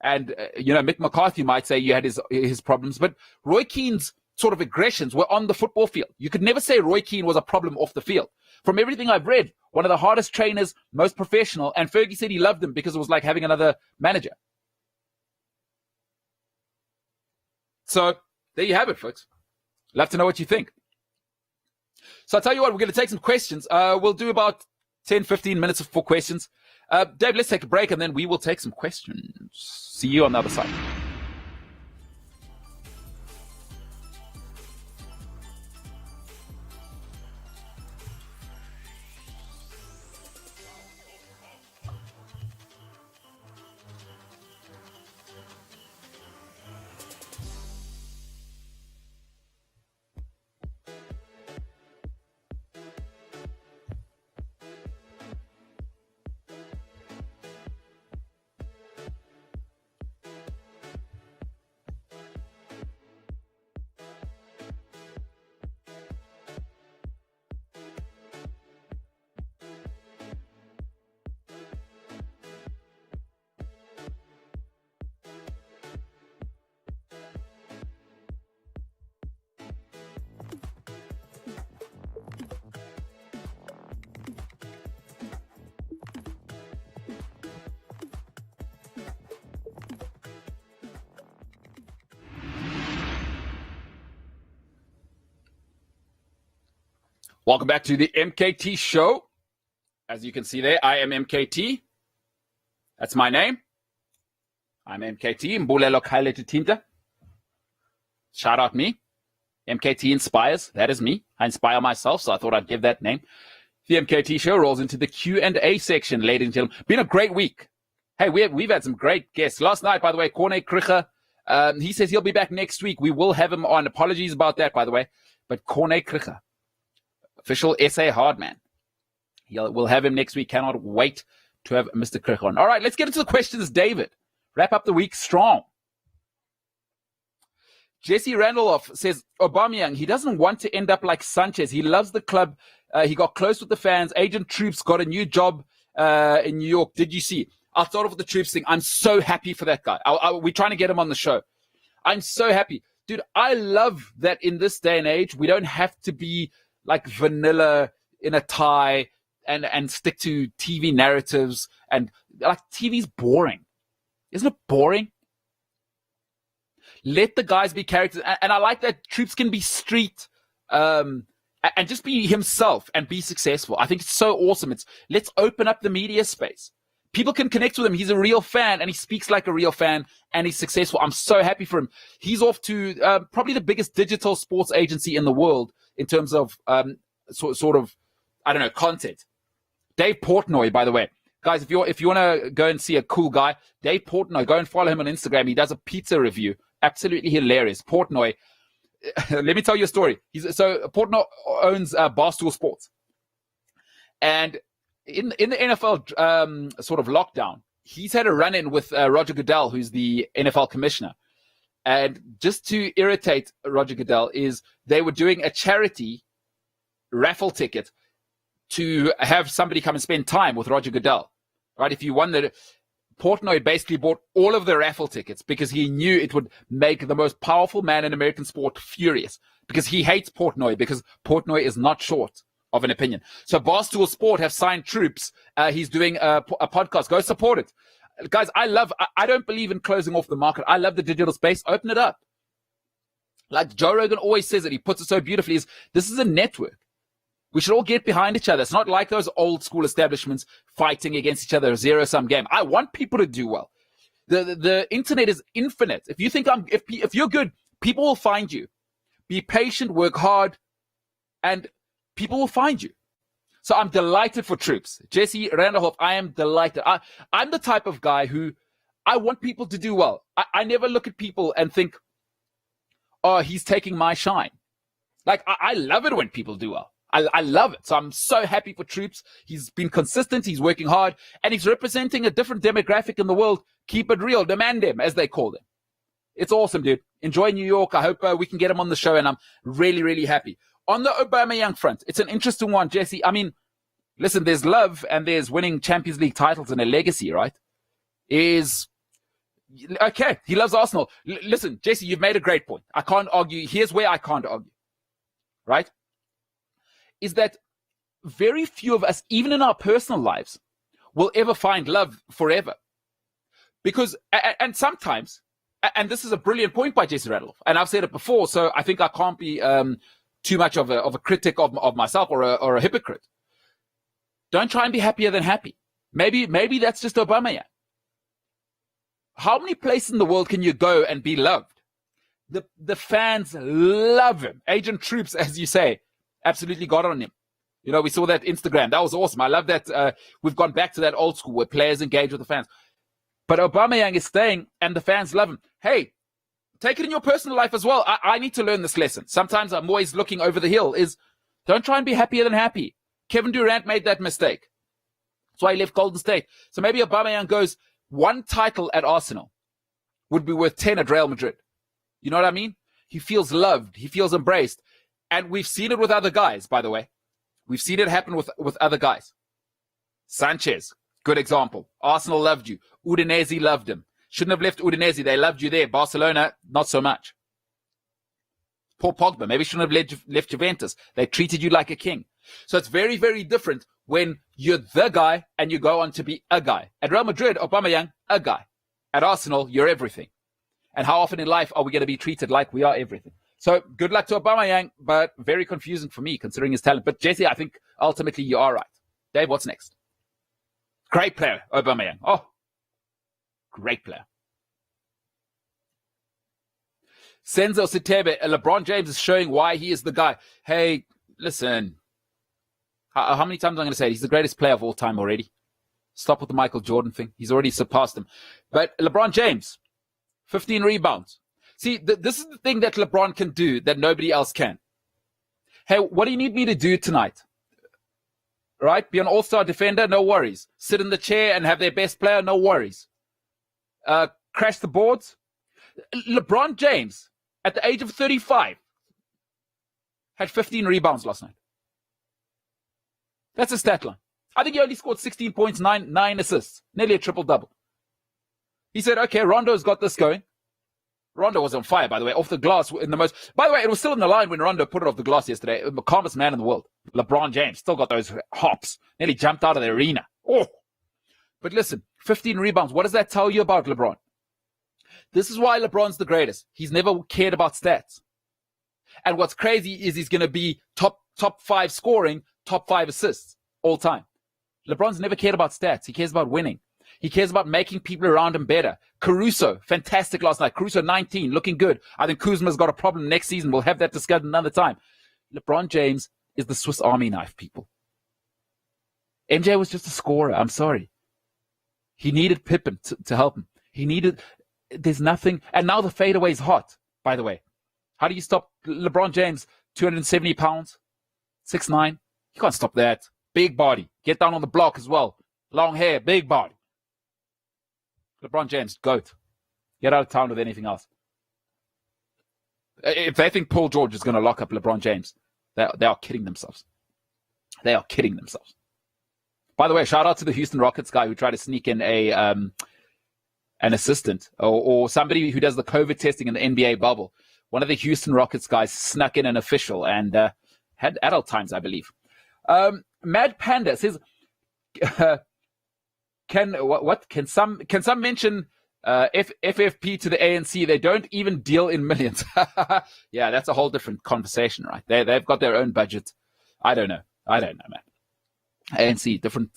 And, Mick McCarthy might say you had his problems. But Roy Keane's sort of aggressions were on the football field. You could never say Roy Keane was a problem off the field. From everything I've read, one of the hardest trainers, most professional. And Fergie said he loved him because it was like having another manager. So there you have it, folks. Love to know what you think. So I'll tell you what, we're going to take some questions. We'll do about 10, 15 minutes for questions. Dave, let's take a break, and then we will take some questions. See you on the other side. Welcome back to the MKT show. As you can see there, I am MKT. That's my name. I'm MKT, Mbulelo Khayeleti Tinta. Shout out me. MKT inspires. That is me. I inspire myself, so I thought I'd give that name. The MKT show rolls into the Q&A section, ladies and gentlemen. Been a great week. Hey, we've had some great guests. Last night, by the way, Corné Krige, he says he'll be back next week. We will have him on. Apologies about that, by the way. But Corné Krige, official SA Hardman. We'll have him next week. Cannot wait to have Mr. Krige on. All right, let's get into the questions, David. Wrap up the week strong. Jesse Randolph says, Aubameyang, he doesn't want to end up like Sanchez. He loves the club. He got close with the fans. Agent Troops got a new job in New York. Did you see? I'll start off with the Troops thing. I'm so happy for that guy. We're trying to get him on the show. I'm so happy. Dude, I love that in this day and age, we don't have to be like vanilla in a tie and stick to TV narratives. And like TV's boring. Isn't it boring? Let the guys be characters. And I like that Troops can be street and just be himself and be successful. I think it's so awesome. Let's open up the media space. People can connect with him. He's a real fan and he speaks like a real fan and he's successful. I'm so happy for him. He's off to probably the biggest digital sports agency in the world in terms of sort of, I don't know, content. Dave Portnoy, by the way. Guys, if you want to go and see a cool guy, Dave Portnoy, go and follow him on Instagram. He does a pizza review. Absolutely hilarious. Portnoy, let me tell you a story. So Portnoy owns Barstool Sports. And in the NFL sort of lockdown, he's had a run-in with Roger Goodell, who's the NFL commissioner. And just to irritate Roger Goodell is they were doing a charity raffle ticket to have somebody come and spend time with Roger Goodell. Right? If you won Portnoy basically bought all of the raffle tickets because he knew it would make the most powerful man in American sport furious because he hates Portnoy because Portnoy is not short of an opinion. So Barstool Sport have signed Troops. He's doing a podcast. Go support it. Guys, I don't believe in closing off the market. I love the digital space. Open it up. Like Joe Rogan always says it. He puts it so beautifully. This is a network. We should all get behind each other. It's not like those old school establishments fighting against each other, a zero-sum game. I want people to do well. The internet is infinite. If you think if you're good, people will find you. Be patient, work hard, and people will find you. So I'm delighted for Troops. Jesse Randolph, I am delighted. I'm the type of guy who I want people to do well. I never look at people and think, oh, he's taking my shine. Like, I love it when people do well. I love it. So I'm so happy for Troops. He's been consistent. He's working hard. And he's representing a different demographic in the world. Keep it real. Demand them, as they call them. It's awesome, dude. Enjoy New York. I hope we can get him on the show. And I'm really, really happy. On the Aubameyang front, it's an interesting one, Jesse. I mean, listen, there's love and there's winning Champions League titles and a legacy, right? Okay, he loves Arsenal. Listen, Jesse, you've made a great point. I can't argue. Here's where I can't argue, right? Is that very few of us, even in our personal lives, will ever find love forever. Because, and sometimes, and this is a brilliant point by Jesse Randolph, and I've said it before, so I think I can't be too much of a critic of myself or a hypocrite. Don't try and be happier than happy. Maybe that's just Aubameyang. How many places in the world can you go and be loved? The fans love him. Agent Troops, as you say, absolutely got on him. You know, we saw that Instagram. That was awesome. I love that we've gone back to that old school where players engage with the fans. But Aubameyang is staying and the fans love him. Hey, take it in your personal life as well. I need to learn this lesson. Sometimes I'm always looking over the hill is don't try and be happier than happy. Kevin Durant made that mistake. That's why he left Golden State. So maybe Aubameyang goes, one title at Arsenal would be worth 10 at Real Madrid. You know what I mean? He feels loved. He feels embraced. And we've seen it with other guys, by the way. We've seen it happen with other guys. Sanchez, good example. Arsenal loved you. Udinese loved him. Shouldn't have left Udinese. They loved you there. Barcelona, not so much. Paul Pogba, maybe shouldn't have left Juventus. They treated you like a king. So it's very, very different when you're the guy and you go on to be a guy. At Real Madrid, Aubameyang, a guy. At Arsenal, you're everything. And how often in life are we going to be treated like we are everything? So good luck to Aubameyang, but very confusing for me considering his talent. But Jesse, I think ultimately you are right. Dave, what's next? Great player, Aubameyang. Oh, great player. Senzo Sitebe, LeBron James is showing why he is the guy. Hey, listen. How many times am I going to say it? He's the greatest player of all time already. Stop with the Michael Jordan thing. He's already surpassed him. But LeBron James, 15 rebounds. See, this is the thing that LeBron can do that nobody else can. Hey, what do you need me to do tonight? Right? Be an all-star defender? No worries. Sit in the chair and have their best player? No worries. Crash the boards? LeBron James, at the age of 35, had 15 rebounds last night. That's a stat line. I think he only scored 16 points, 9 assists, nearly a triple-double. He said, okay, Rondo's got this going. Rondo was on fire, by the way, off the glass in the most... By the way, it was still in the line when Rondo put it off the glass yesterday. The calmest man in the world. LeBron James still got those hops. Nearly jumped out of the arena. Oh! But listen, 15 rebounds. What does that tell you about LeBron? This is why LeBron's the greatest. He's never cared about stats. And what's crazy is he's going to be top 5 scoring, top 5 assists all time. LeBron's never cared about stats. He cares about winning. He cares about making people around him better. Caruso, fantastic last night. Caruso 19, looking good. I think Kuzma's got a problem next season. We'll have that discussed another time. LeBron James is the Swiss Army knife, people. MJ was just a scorer. I'm sorry. He needed Pippen to help him. There's nothing. And now the fadeaway is hot, by the way. How do you stop LeBron James, 270 pounds, 6'9"? You can't stop that. Big body. Get down on the block as well. Long hair, big body. LeBron James, GOAT. Get out of town with anything else. If they think Paul George is going to lock up LeBron James, they are kidding themselves. They are kidding themselves. By the way, shout out to the Houston Rockets guy who tried to sneak in an assistant or somebody who does the COVID testing in the NBA bubble. One of the Houston Rockets guys snuck in an official and had adult times, I believe. Mad Panda says, can some mention FFP to the ANC? They don't even deal in millions. Yeah, that's a whole different conversation, right? They've got their own budget. I don't know, man. ANC, different.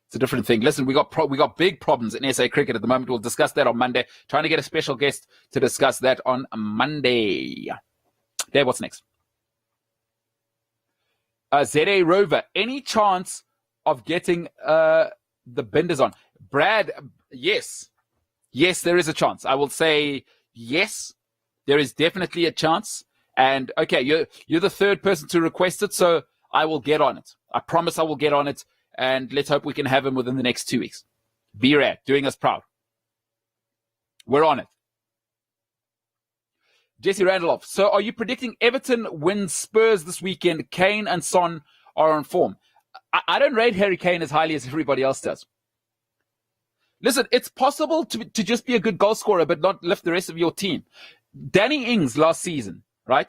It's a different thing. Listen, we got big problems in SA cricket at the moment. We'll discuss that on Monday. Trying to get a special guest to discuss that on Monday. Dave, what's next? ZA Rover, any chance of getting the benders on? Brad, yes. Yes, there is a chance. I will say yes. There is definitely a chance. And okay, you're the third person to request it, so I will get on it. I promise I will get on it. And let's hope we can have him within the next 2 weeks. B-Rad, doing us proud. We're on it. Jesse Randolph. So are you predicting Everton wins Spurs this weekend? Kane and Son are on form. I don't rate Harry Kane as highly as everybody else does. Listen, it's possible to just be a good goal scorer but not lift the rest of your team. Danny Ings last season, right?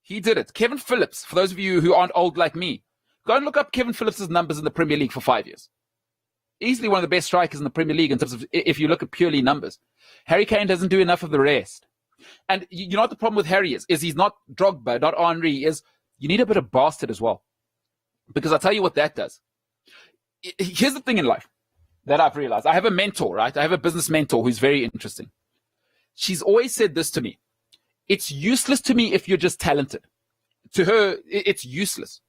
He did it. Kevin Phillips, for those of you who aren't old like me, go and look up Kevin Phillips' numbers in the Premier League for 5 years. Easily one of the best strikers in the Premier League in terms of if you look at purely numbers. Harry Kane doesn't do enough of the rest. And you know what the problem with Harry is he's not Drogba, not Henry, is you need a bit of bastard as well. Because I'll tell you what that does. Here's the thing in life that I've realized. I have a mentor, right? I have a business mentor who's very interesting. She's always said this to me. It's useless to me if you're just talented. To her, it's useless.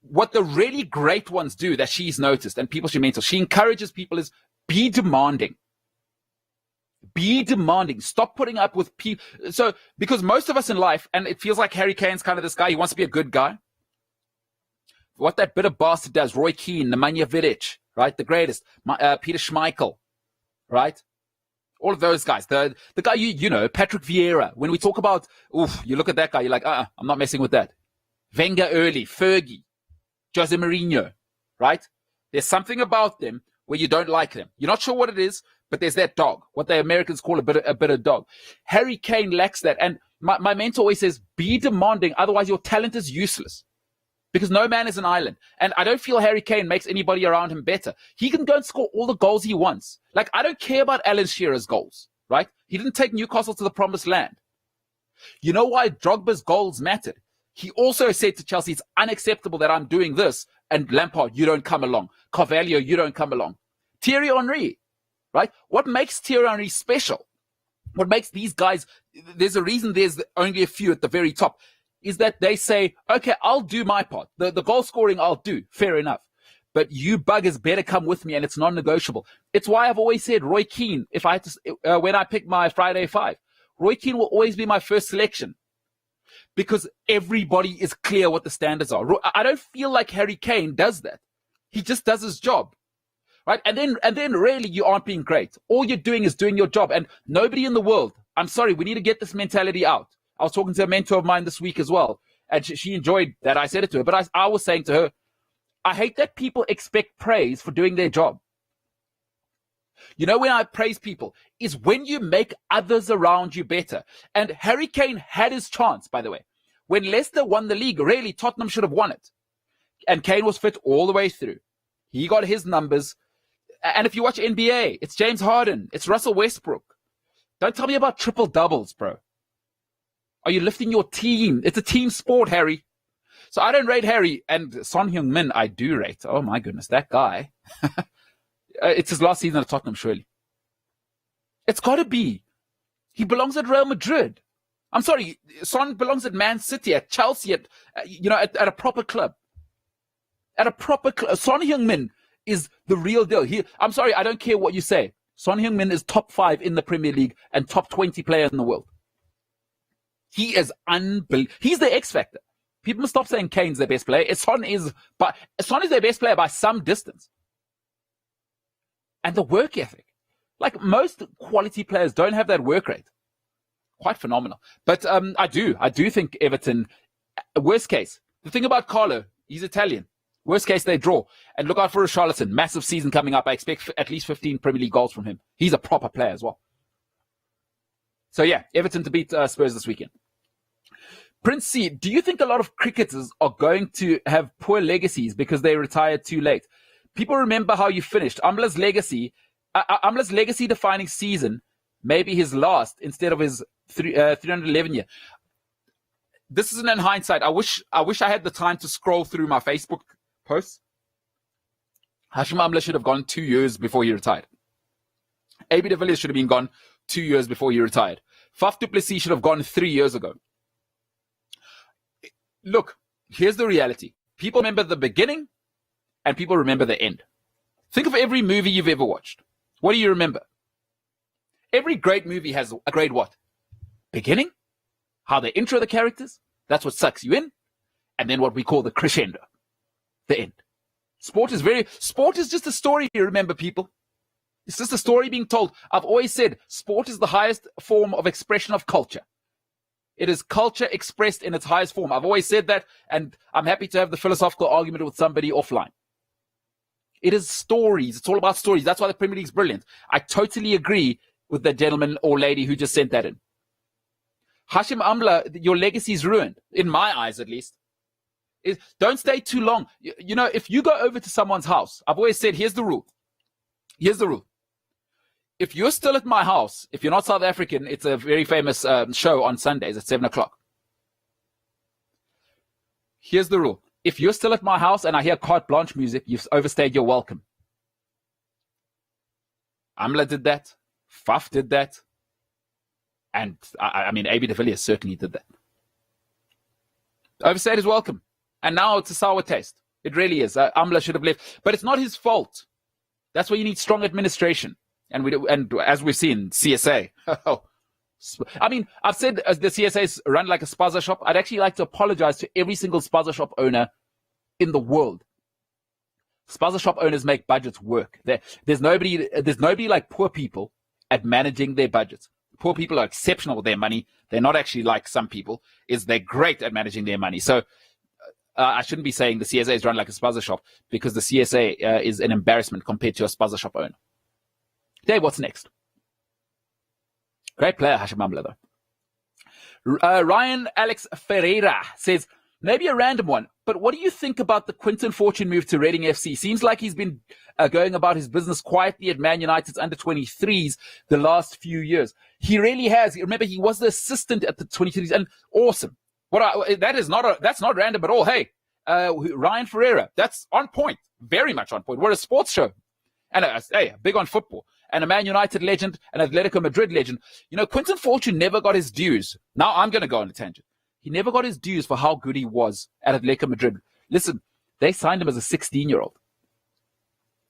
What the really great ones do that she's noticed and people she mentors, she encourages people is be demanding. Be demanding. Stop putting up with people. So, because most of us in life, and it feels like Harry Kane's kind of this guy, he wants to be a good guy. What that bit of bastard does, Roy Keane, Nemanja Vidic, right? The greatest. Peter Schmeichel, right? All of those guys. The guy you know, Patrick Vieira. When we talk about, you look at that guy, you're like, I'm not messing with that. Wenger early, Fergie, Jose Mourinho, right? There's something about them where you don't like them. You're not sure what it is, but there's that dog, what the Americans call a bit of dog. Harry Kane lacks that. And my mentor always says, be demanding, otherwise your talent is useless. Because no man is an island. And I don't feel Harry Kane makes anybody around him better. He can go and score all the goals he wants. Like, I don't care about Alan Shearer's goals, right? He didn't take Newcastle to the promised land. You know why Drogba's goals mattered? He also said to Chelsea, it's unacceptable that I'm doing this. And Lampard, you don't come along. Carvalho, you don't come along. Thierry Henry, right? What makes Thierry Henry special? What makes these guys, there's a reason there's only a few at the very top, is that they say, okay, I'll do my part. The goal scoring I'll do. Fair enough. But you buggers better come with me, and it's non-negotiable. It's why I've always said Roy Keane, if I had to, when I pick my Friday 5, Roy Keane will always be my first selection. Because everybody is clear what the standards are. I don't feel like Harry Kane does that. He just does his job. Right? And then really you aren't being great. All you're doing is doing your job. And nobody in the world, I'm sorry, we need to get this mentality out. I was talking to a mentor of mine this week as well. And she enjoyed that. I said it to her. But I was saying to her, I hate that people expect praise for doing their job. You know when I praise people is when you make others around you better. And Harry Kane had his chance, by the way. When Leicester won the league, really, Tottenham should have won it. And Kane was fit all the way through. He got his numbers. And if you watch NBA, it's James Harden. It's Russell Westbrook. Don't tell me about triple doubles, bro. Are you lifting your team? It's a team sport, Harry. So I don't rate Harry, and Son Heung-min I do rate. Oh my goodness, that guy. It's his last season at Tottenham, surely. It's got to be. He belongs at Real Madrid. I'm sorry, Son belongs at Man City, at Chelsea, at a proper club. At a proper club. Son Heung-min is the real deal. I'm sorry, I don't care what you say. Son Heung-min is top 5 in the Premier League and top 20 player in the world. He is unbelievable. He's the X factor. People must stop saying Kane's their best player. Son is their best player by some distance. And the work ethic. Like most quality players don't have that work rate. Quite phenomenal. But I do think Everton, worst case, the thing about Carlo, he's Italian. Worst case, they draw. And look out for Richarlison. Massive season coming up. I expect at least 15 Premier League goals from him. He's a proper player as well. So yeah, Everton to beat Spurs this weekend. Prince C, do you think a lot of cricketers are going to have poor legacies because they retired too late? People remember how you finished. Umla's legacy defining season, maybe his last instead of his 311 year. This isn't in hindsight. I wish I had the time to scroll through my Facebook posts. Hashim Amla should have gone 2 years before he retired. AB de Villiers should have been gone 2 years before he retired. Faf du Plessis should have gone 3 years ago. Look, here's the reality. People remember the beginning and people remember the end. Think of every movie you've ever watched. What do you remember? Every great movie has a great what? Beginning, how they intro the characters, that's what sucks you in, and then what we call the crescendo, the end. Sport is just a story, you remember, people. It's just a story being told. I've always said sport is the highest form of expression of culture. It is culture expressed in its highest form. I've always said that, and I'm happy to have the philosophical argument with somebody offline. It is stories. It's all about stories. That's why the Premier League is brilliant. I totally agree with the gentleman or lady who just sent that in. Hashim Amla, your legacy is ruined, in my eyes at least. Don't stay too long. You know, if you go over to someone's house, I've always said, here's the rule. Here's the rule. If you're still at my house, if you're not South African, it's a very famous show on Sundays at 7 o'clock. Here's the rule. If you're still at my house and I hear carte blanche music, you've overstayed your welcome. Amla did that. Faf did that. And, I mean, AB de Villiers certainly did that. Overstayed his welcome. And now it's a sour taste. It really is. Amla should have left. But it's not his fault. That's why you need strong administration. And as we've seen, CSA. I mean, I've said the CSA's run like a spaza shop. I'd actually like to apologize to every single spaza shop owner in the world. Spaza shop owners make budgets work. There's nobody like poor people at managing their budgets. Poor people are exceptional with their money. They're not actually like some people. They're great at managing their money. So I shouldn't be saying the CSA is run like a spaza shop, because the CSA is an embarrassment compared to a spaza shop owner. Dave, what's next? Great player, Hashim Amla, though. Ryan Alex Ferreira says, maybe a random one, but what do you think about the Quinton Fortune move to Reading FC? Seems like he's been going about his business quietly at Man United's under-23s the last few years. He really has. Remember, he was the assistant at the 23s, and awesome. That's not random at all. Hey, Ryan Ferreira, that's on point. Very much on point. We're a sports show. And big on football. And a Man United legend, an Atletico Madrid legend. You know, Quinton Fortune never got his dues. Now I'm going to go on a tangent. He never got his dues for how good he was at Atletico Madrid. Listen, they signed him as a 16-year-old.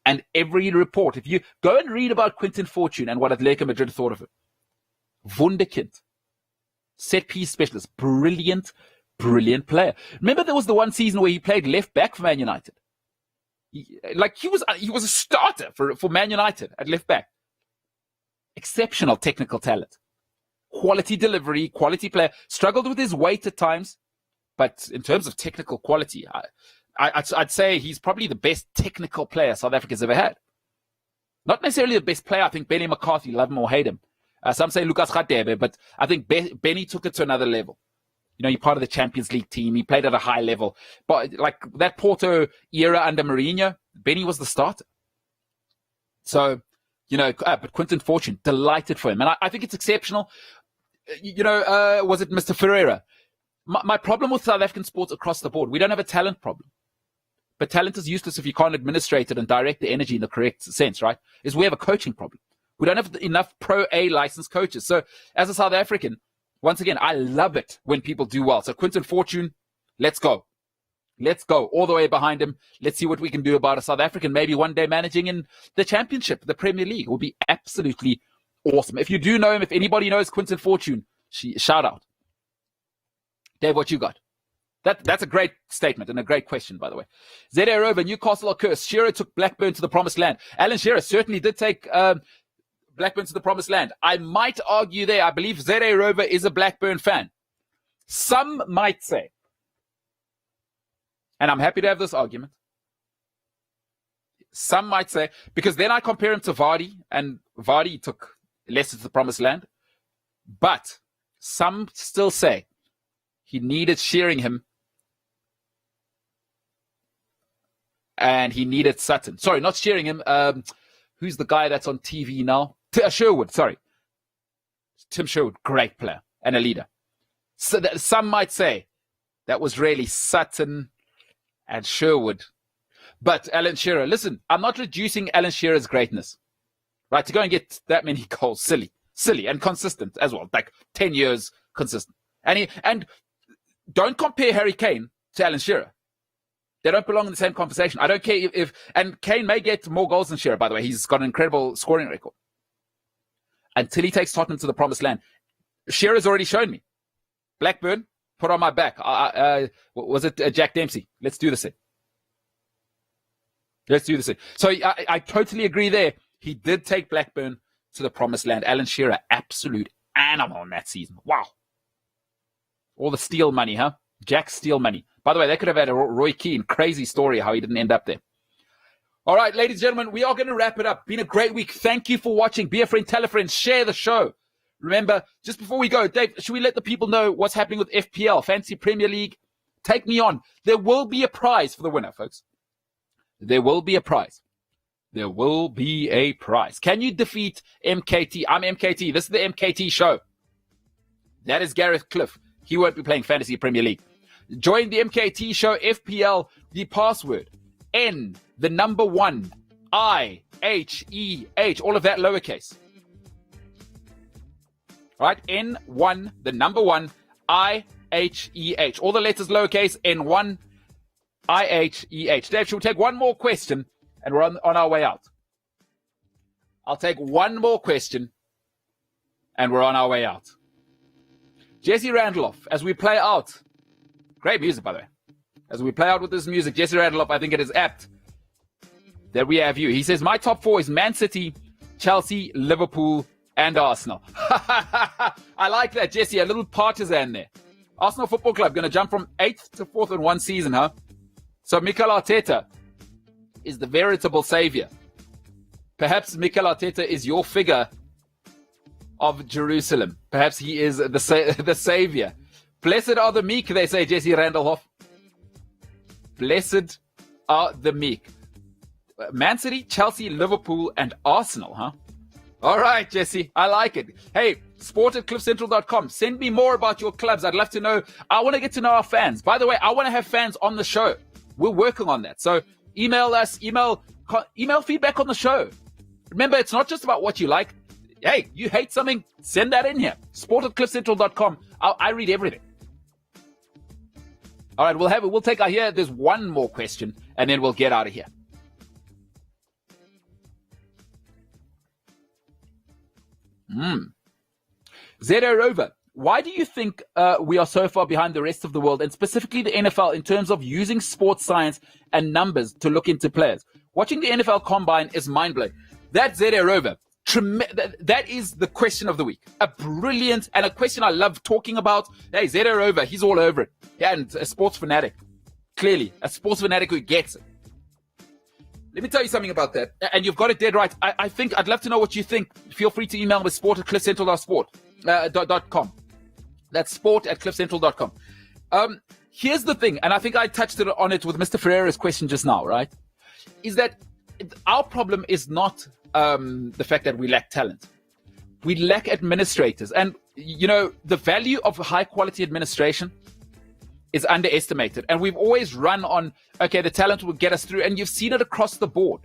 And every report, if you go and read about Quinton Fortune and what Atletico Madrid thought of him, Wunderkind, set-piece specialist, brilliant player. Remember there was the one season where he played left back for Man United. He was a starter for Man United at left back. Exceptional technical talent. Quality delivery, quality player. Struggled with his weight at times. But in terms of technical quality, I'd say he's probably the best technical player South Africa's ever had. Not necessarily the best player. I think Benny McCarthy, love him or hate him. Some say Lucas Radebe, but I think Benny took it to another level. You know, you're part of the Champions League team. He played at a high level. But like that Porto era under Mourinho, Benny was the starter. So, but Quinton Fortune, delighted for him. And I think it's exceptional. Was it Mr. Ferreira? My problem with South African sports across the board, we don't have a talent problem. But talent is useless if you can't administrate it and direct the energy in the correct sense, right? Is we have a coaching problem. We don't have enough Pro A licensed coaches. So as a South African, once again, I love it when people do well. So Quinton Fortune, let's go. Let's go all the way behind him. Let's see what we can do about a South African maybe one day managing in the Championship, the Premier League. It will be absolutely awesome. If you do know him, if anybody knows Quinton Fortune, shout out. Dave, what you got? That's a great statement and a great question, by the way. Z.A. Rover, Newcastle are cursed. Shearer took Blackburn to the promised land. Alan Shearer certainly did take Blackburn to the promised land. I might argue there. I believe Z.A. Rover is a Blackburn fan. Some might say, and I'm happy to have this argument. Some might say, because then I compare him to Vardy, and Vardy took Leicester to the promised land. But some still say he needed shearing him, and he needed Sutton. Sorry, not shearing him. Who's the guy that's on TV now? Sherwood, sorry. Tim Sherwood, great player and a leader. So some might say that was really Sutton and Sherwood. But Alan Shearer, listen, I'm not reducing Alan Shearer's greatness. Right, to go and get that many goals, silly and consistent as well. Like 10 years consistent. And don't compare Harry Kane to Alan Shearer. They don't belong in the same conversation. I don't care if and Kane may get more goals than Shearer, by the way. He's got an incredible scoring record. Until he takes Tottenham to the promised land. Shearer's already shown me. Blackburn, put on my back. Was it Jack Dempsey? Let's do this thing. So I totally agree there. He did take Blackburn to the promised land. Alan Shearer, absolute animal in that season. Wow. All the Steele money, huh? Jack Steele money. By the way, they could have had a Roy Keane. Crazy story how he didn't end up there. All right, ladies and gentlemen, we are going to wrap it up. Been a great week. Thank you for watching. Be a friend, tell a friend, share the show. Remember, just before we go, Dave, should we let the people know what's happening with FPL, Fantasy Premier League? Take me on. There will be a prize for the winner, folks. There will be a prize. There will be a prize. Can you defeat MKT? I'm MKT. This is the MKT show. That is Gareth Cliff. He won't be playing Fantasy Premier League. Join the MKT show, FPL, the password, N, the number 1, I-H-E-H, all of that lowercase. All right, N1, the number 1, I-H-E-H. All the letters lowercase, N1, I-H-E-H. Dave, should we take one more question and we're on our way out? I'll take one more question and we're on our way out. Jesse Randolph, as we play out, great music, by the way. As we play out with this music, Jesse Randolph, I think it is apt that we have you. He says, my top 4 is Man City, Chelsea, Liverpool, and Arsenal. I like that, Jesse, a little partisan there. Arsenal Football Club going to jump from 8th to 4th in one season, huh? So Mikel Arteta is the veritable savior. Perhaps Mikel Arteta is your figure of Jerusalem. Perhaps he is the savior. Blessed are the meek, they say, Jesse Randolph. Blessed are the meek. Man City, Chelsea, Liverpool, and Arsenal, huh? All right, Jesse, I like it. Hey, sport@cliffcentral.com. Send me more about your clubs. I'd love to know. I want to get to know our fans. By the way, I want to have fans on the show. We're working on that. So email us, email feedback on the show. Remember, it's not just about what you like. Hey, you hate something, send that in here. Sport@cliffcentral.com. I read everything. All right, we'll take our here. There's one more question, and then we'll get out of here. Zedo Rover, why do you think we are so far behind the rest of the world, and specifically the NFL, in terms of using sports science and numbers to look into players? Watching the NFL Combine is mind-blowing. That's Zedo Rover. That is the question of the week. A brilliant and a question I love talking about. Hey, Zedo Rover, he's all over it. Yeah, and a sports fanatic. Clearly, a sports fanatic who gets it. Let me tell you something about that. And you've got it dead right. I think I'd love to know what you think. Feel free to email me, sport@cliffcentral.com. That's sport@cliffcentral.com. Here's the thing, and I think I touched on it with Mr. Ferreira's question just now, right? Is that our problem is not the fact that we lack talent. We lack administrators. And, the value of high quality administration is underestimated. And we've always run on, okay, the talent will get us through. And you've seen it across the board,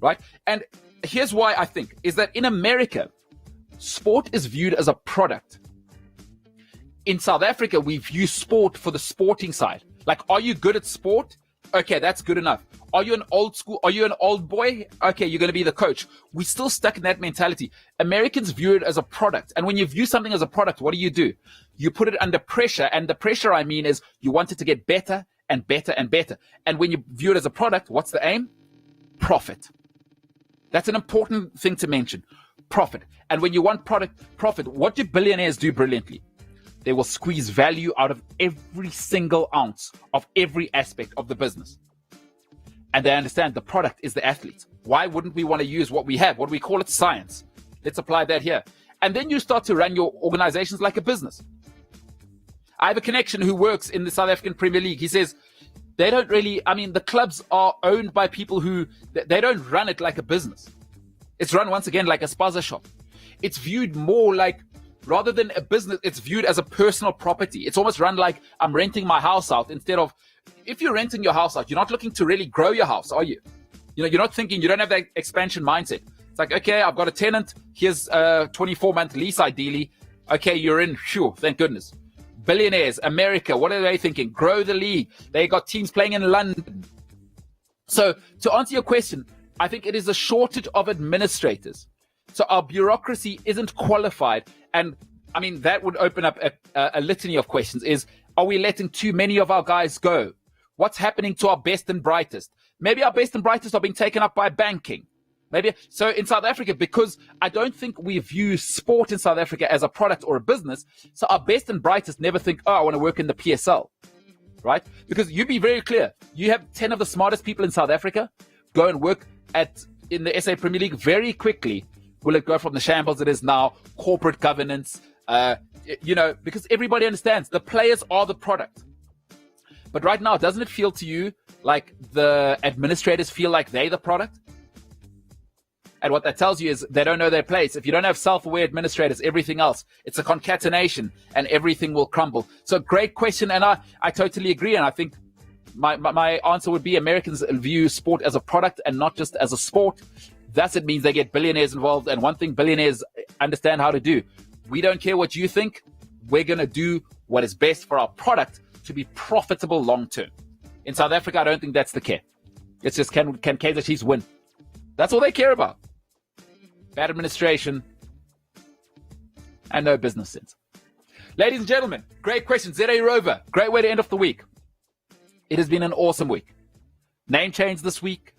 right? And here's why I think is that in America, sport is viewed as a product. In South Africa, we view sport for the sporting side. Like, are you good at sport? Okay, that's good enough. Are you an old school? Are you an old boy? Okay, you're going to be the coach. We're still stuck in that mentality. Americans view it as a product. And when you view something as a product, what do? You put it under pressure. And the pressure, I mean, is you want it to get better and better and better. And when you view it as a product, what's the aim? Profit. That's an important thing to mention. Profit. And when you want profit, what do billionaires do brilliantly? They will squeeze value out of every single ounce of every aspect of the business. And they understand the product is the athlete. Why wouldn't we want to use what we have? What do we call it? Science. Let's apply that here. And then you start to run your organizations like a business. I have a connection who works in the South African Premier League. He says they don't really, the clubs are owned by people who, they don't run it like a business. It's run once again like a spaza shop. It's viewed more like, rather than a business, it's viewed as a personal property. It's almost run like I'm renting my house out instead of, if you're renting your house out, you're not looking to really grow your house, are you? You're not thinking, you don't have that expansion mindset. It's like, okay, I've got a tenant. Here's a 24-month lease, ideally. Okay, you're in. Phew, thank goodness. Billionaires, America, what are they thinking? Grow the league. They got teams playing in London. So to answer your question, I think it is a shortage of administrators. So our bureaucracy isn't qualified. And that would open up a litany of questions is, are we letting too many of our guys go? What's happening to our best and brightest? Maybe our best and brightest are being taken up by banking. Maybe. So in South Africa, because I don't think we view sport in South Africa as a product or a business. So our best and brightest never think, I want to work in the PSL, right? Because you be very clear. You have 10 of the smartest people in South Africa go and work in the SA Premier League very quickly. Will it go from the shambles it is now, corporate governance, because everybody understands the players are the product. But right now, doesn't it feel to you like the administrators feel like they're the product? And what that tells you is they don't know their place. If you don't have self-aware administrators, everything else, it's a concatenation and everything will crumble. So great question. And I totally agree. And I think my answer would be Americans view sport as a product and not just as a sport. Thus, it means they get billionaires involved. And one thing billionaires understand how to do, we don't care what you think. We're going to do what is best for our product to be profitable long term. In South Africa, I don't think that's the care. It's just can Kaizer Chiefs win? That's all they care about. Bad administration and no business sense. Ladies and gentlemen, great question. ZA Rover, great way to end off the week. It has been an awesome week. Name change this week.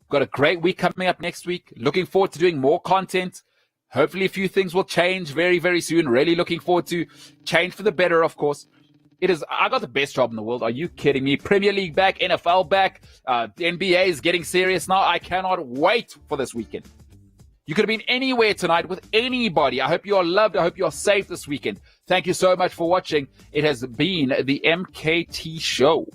Got a great week coming up next week. Looking forward to doing more content. Hopefully a few things will change very, very soon. Really looking forward to change for the better, of course. I got the best job in the world. Are you kidding me? Premier League back, NFL back. The NBA is getting serious now. I cannot wait for this weekend. You could have been anywhere tonight with anybody. I hope you are loved. I hope you are safe this weekend. Thank you so much for watching. It has been the MKT Show.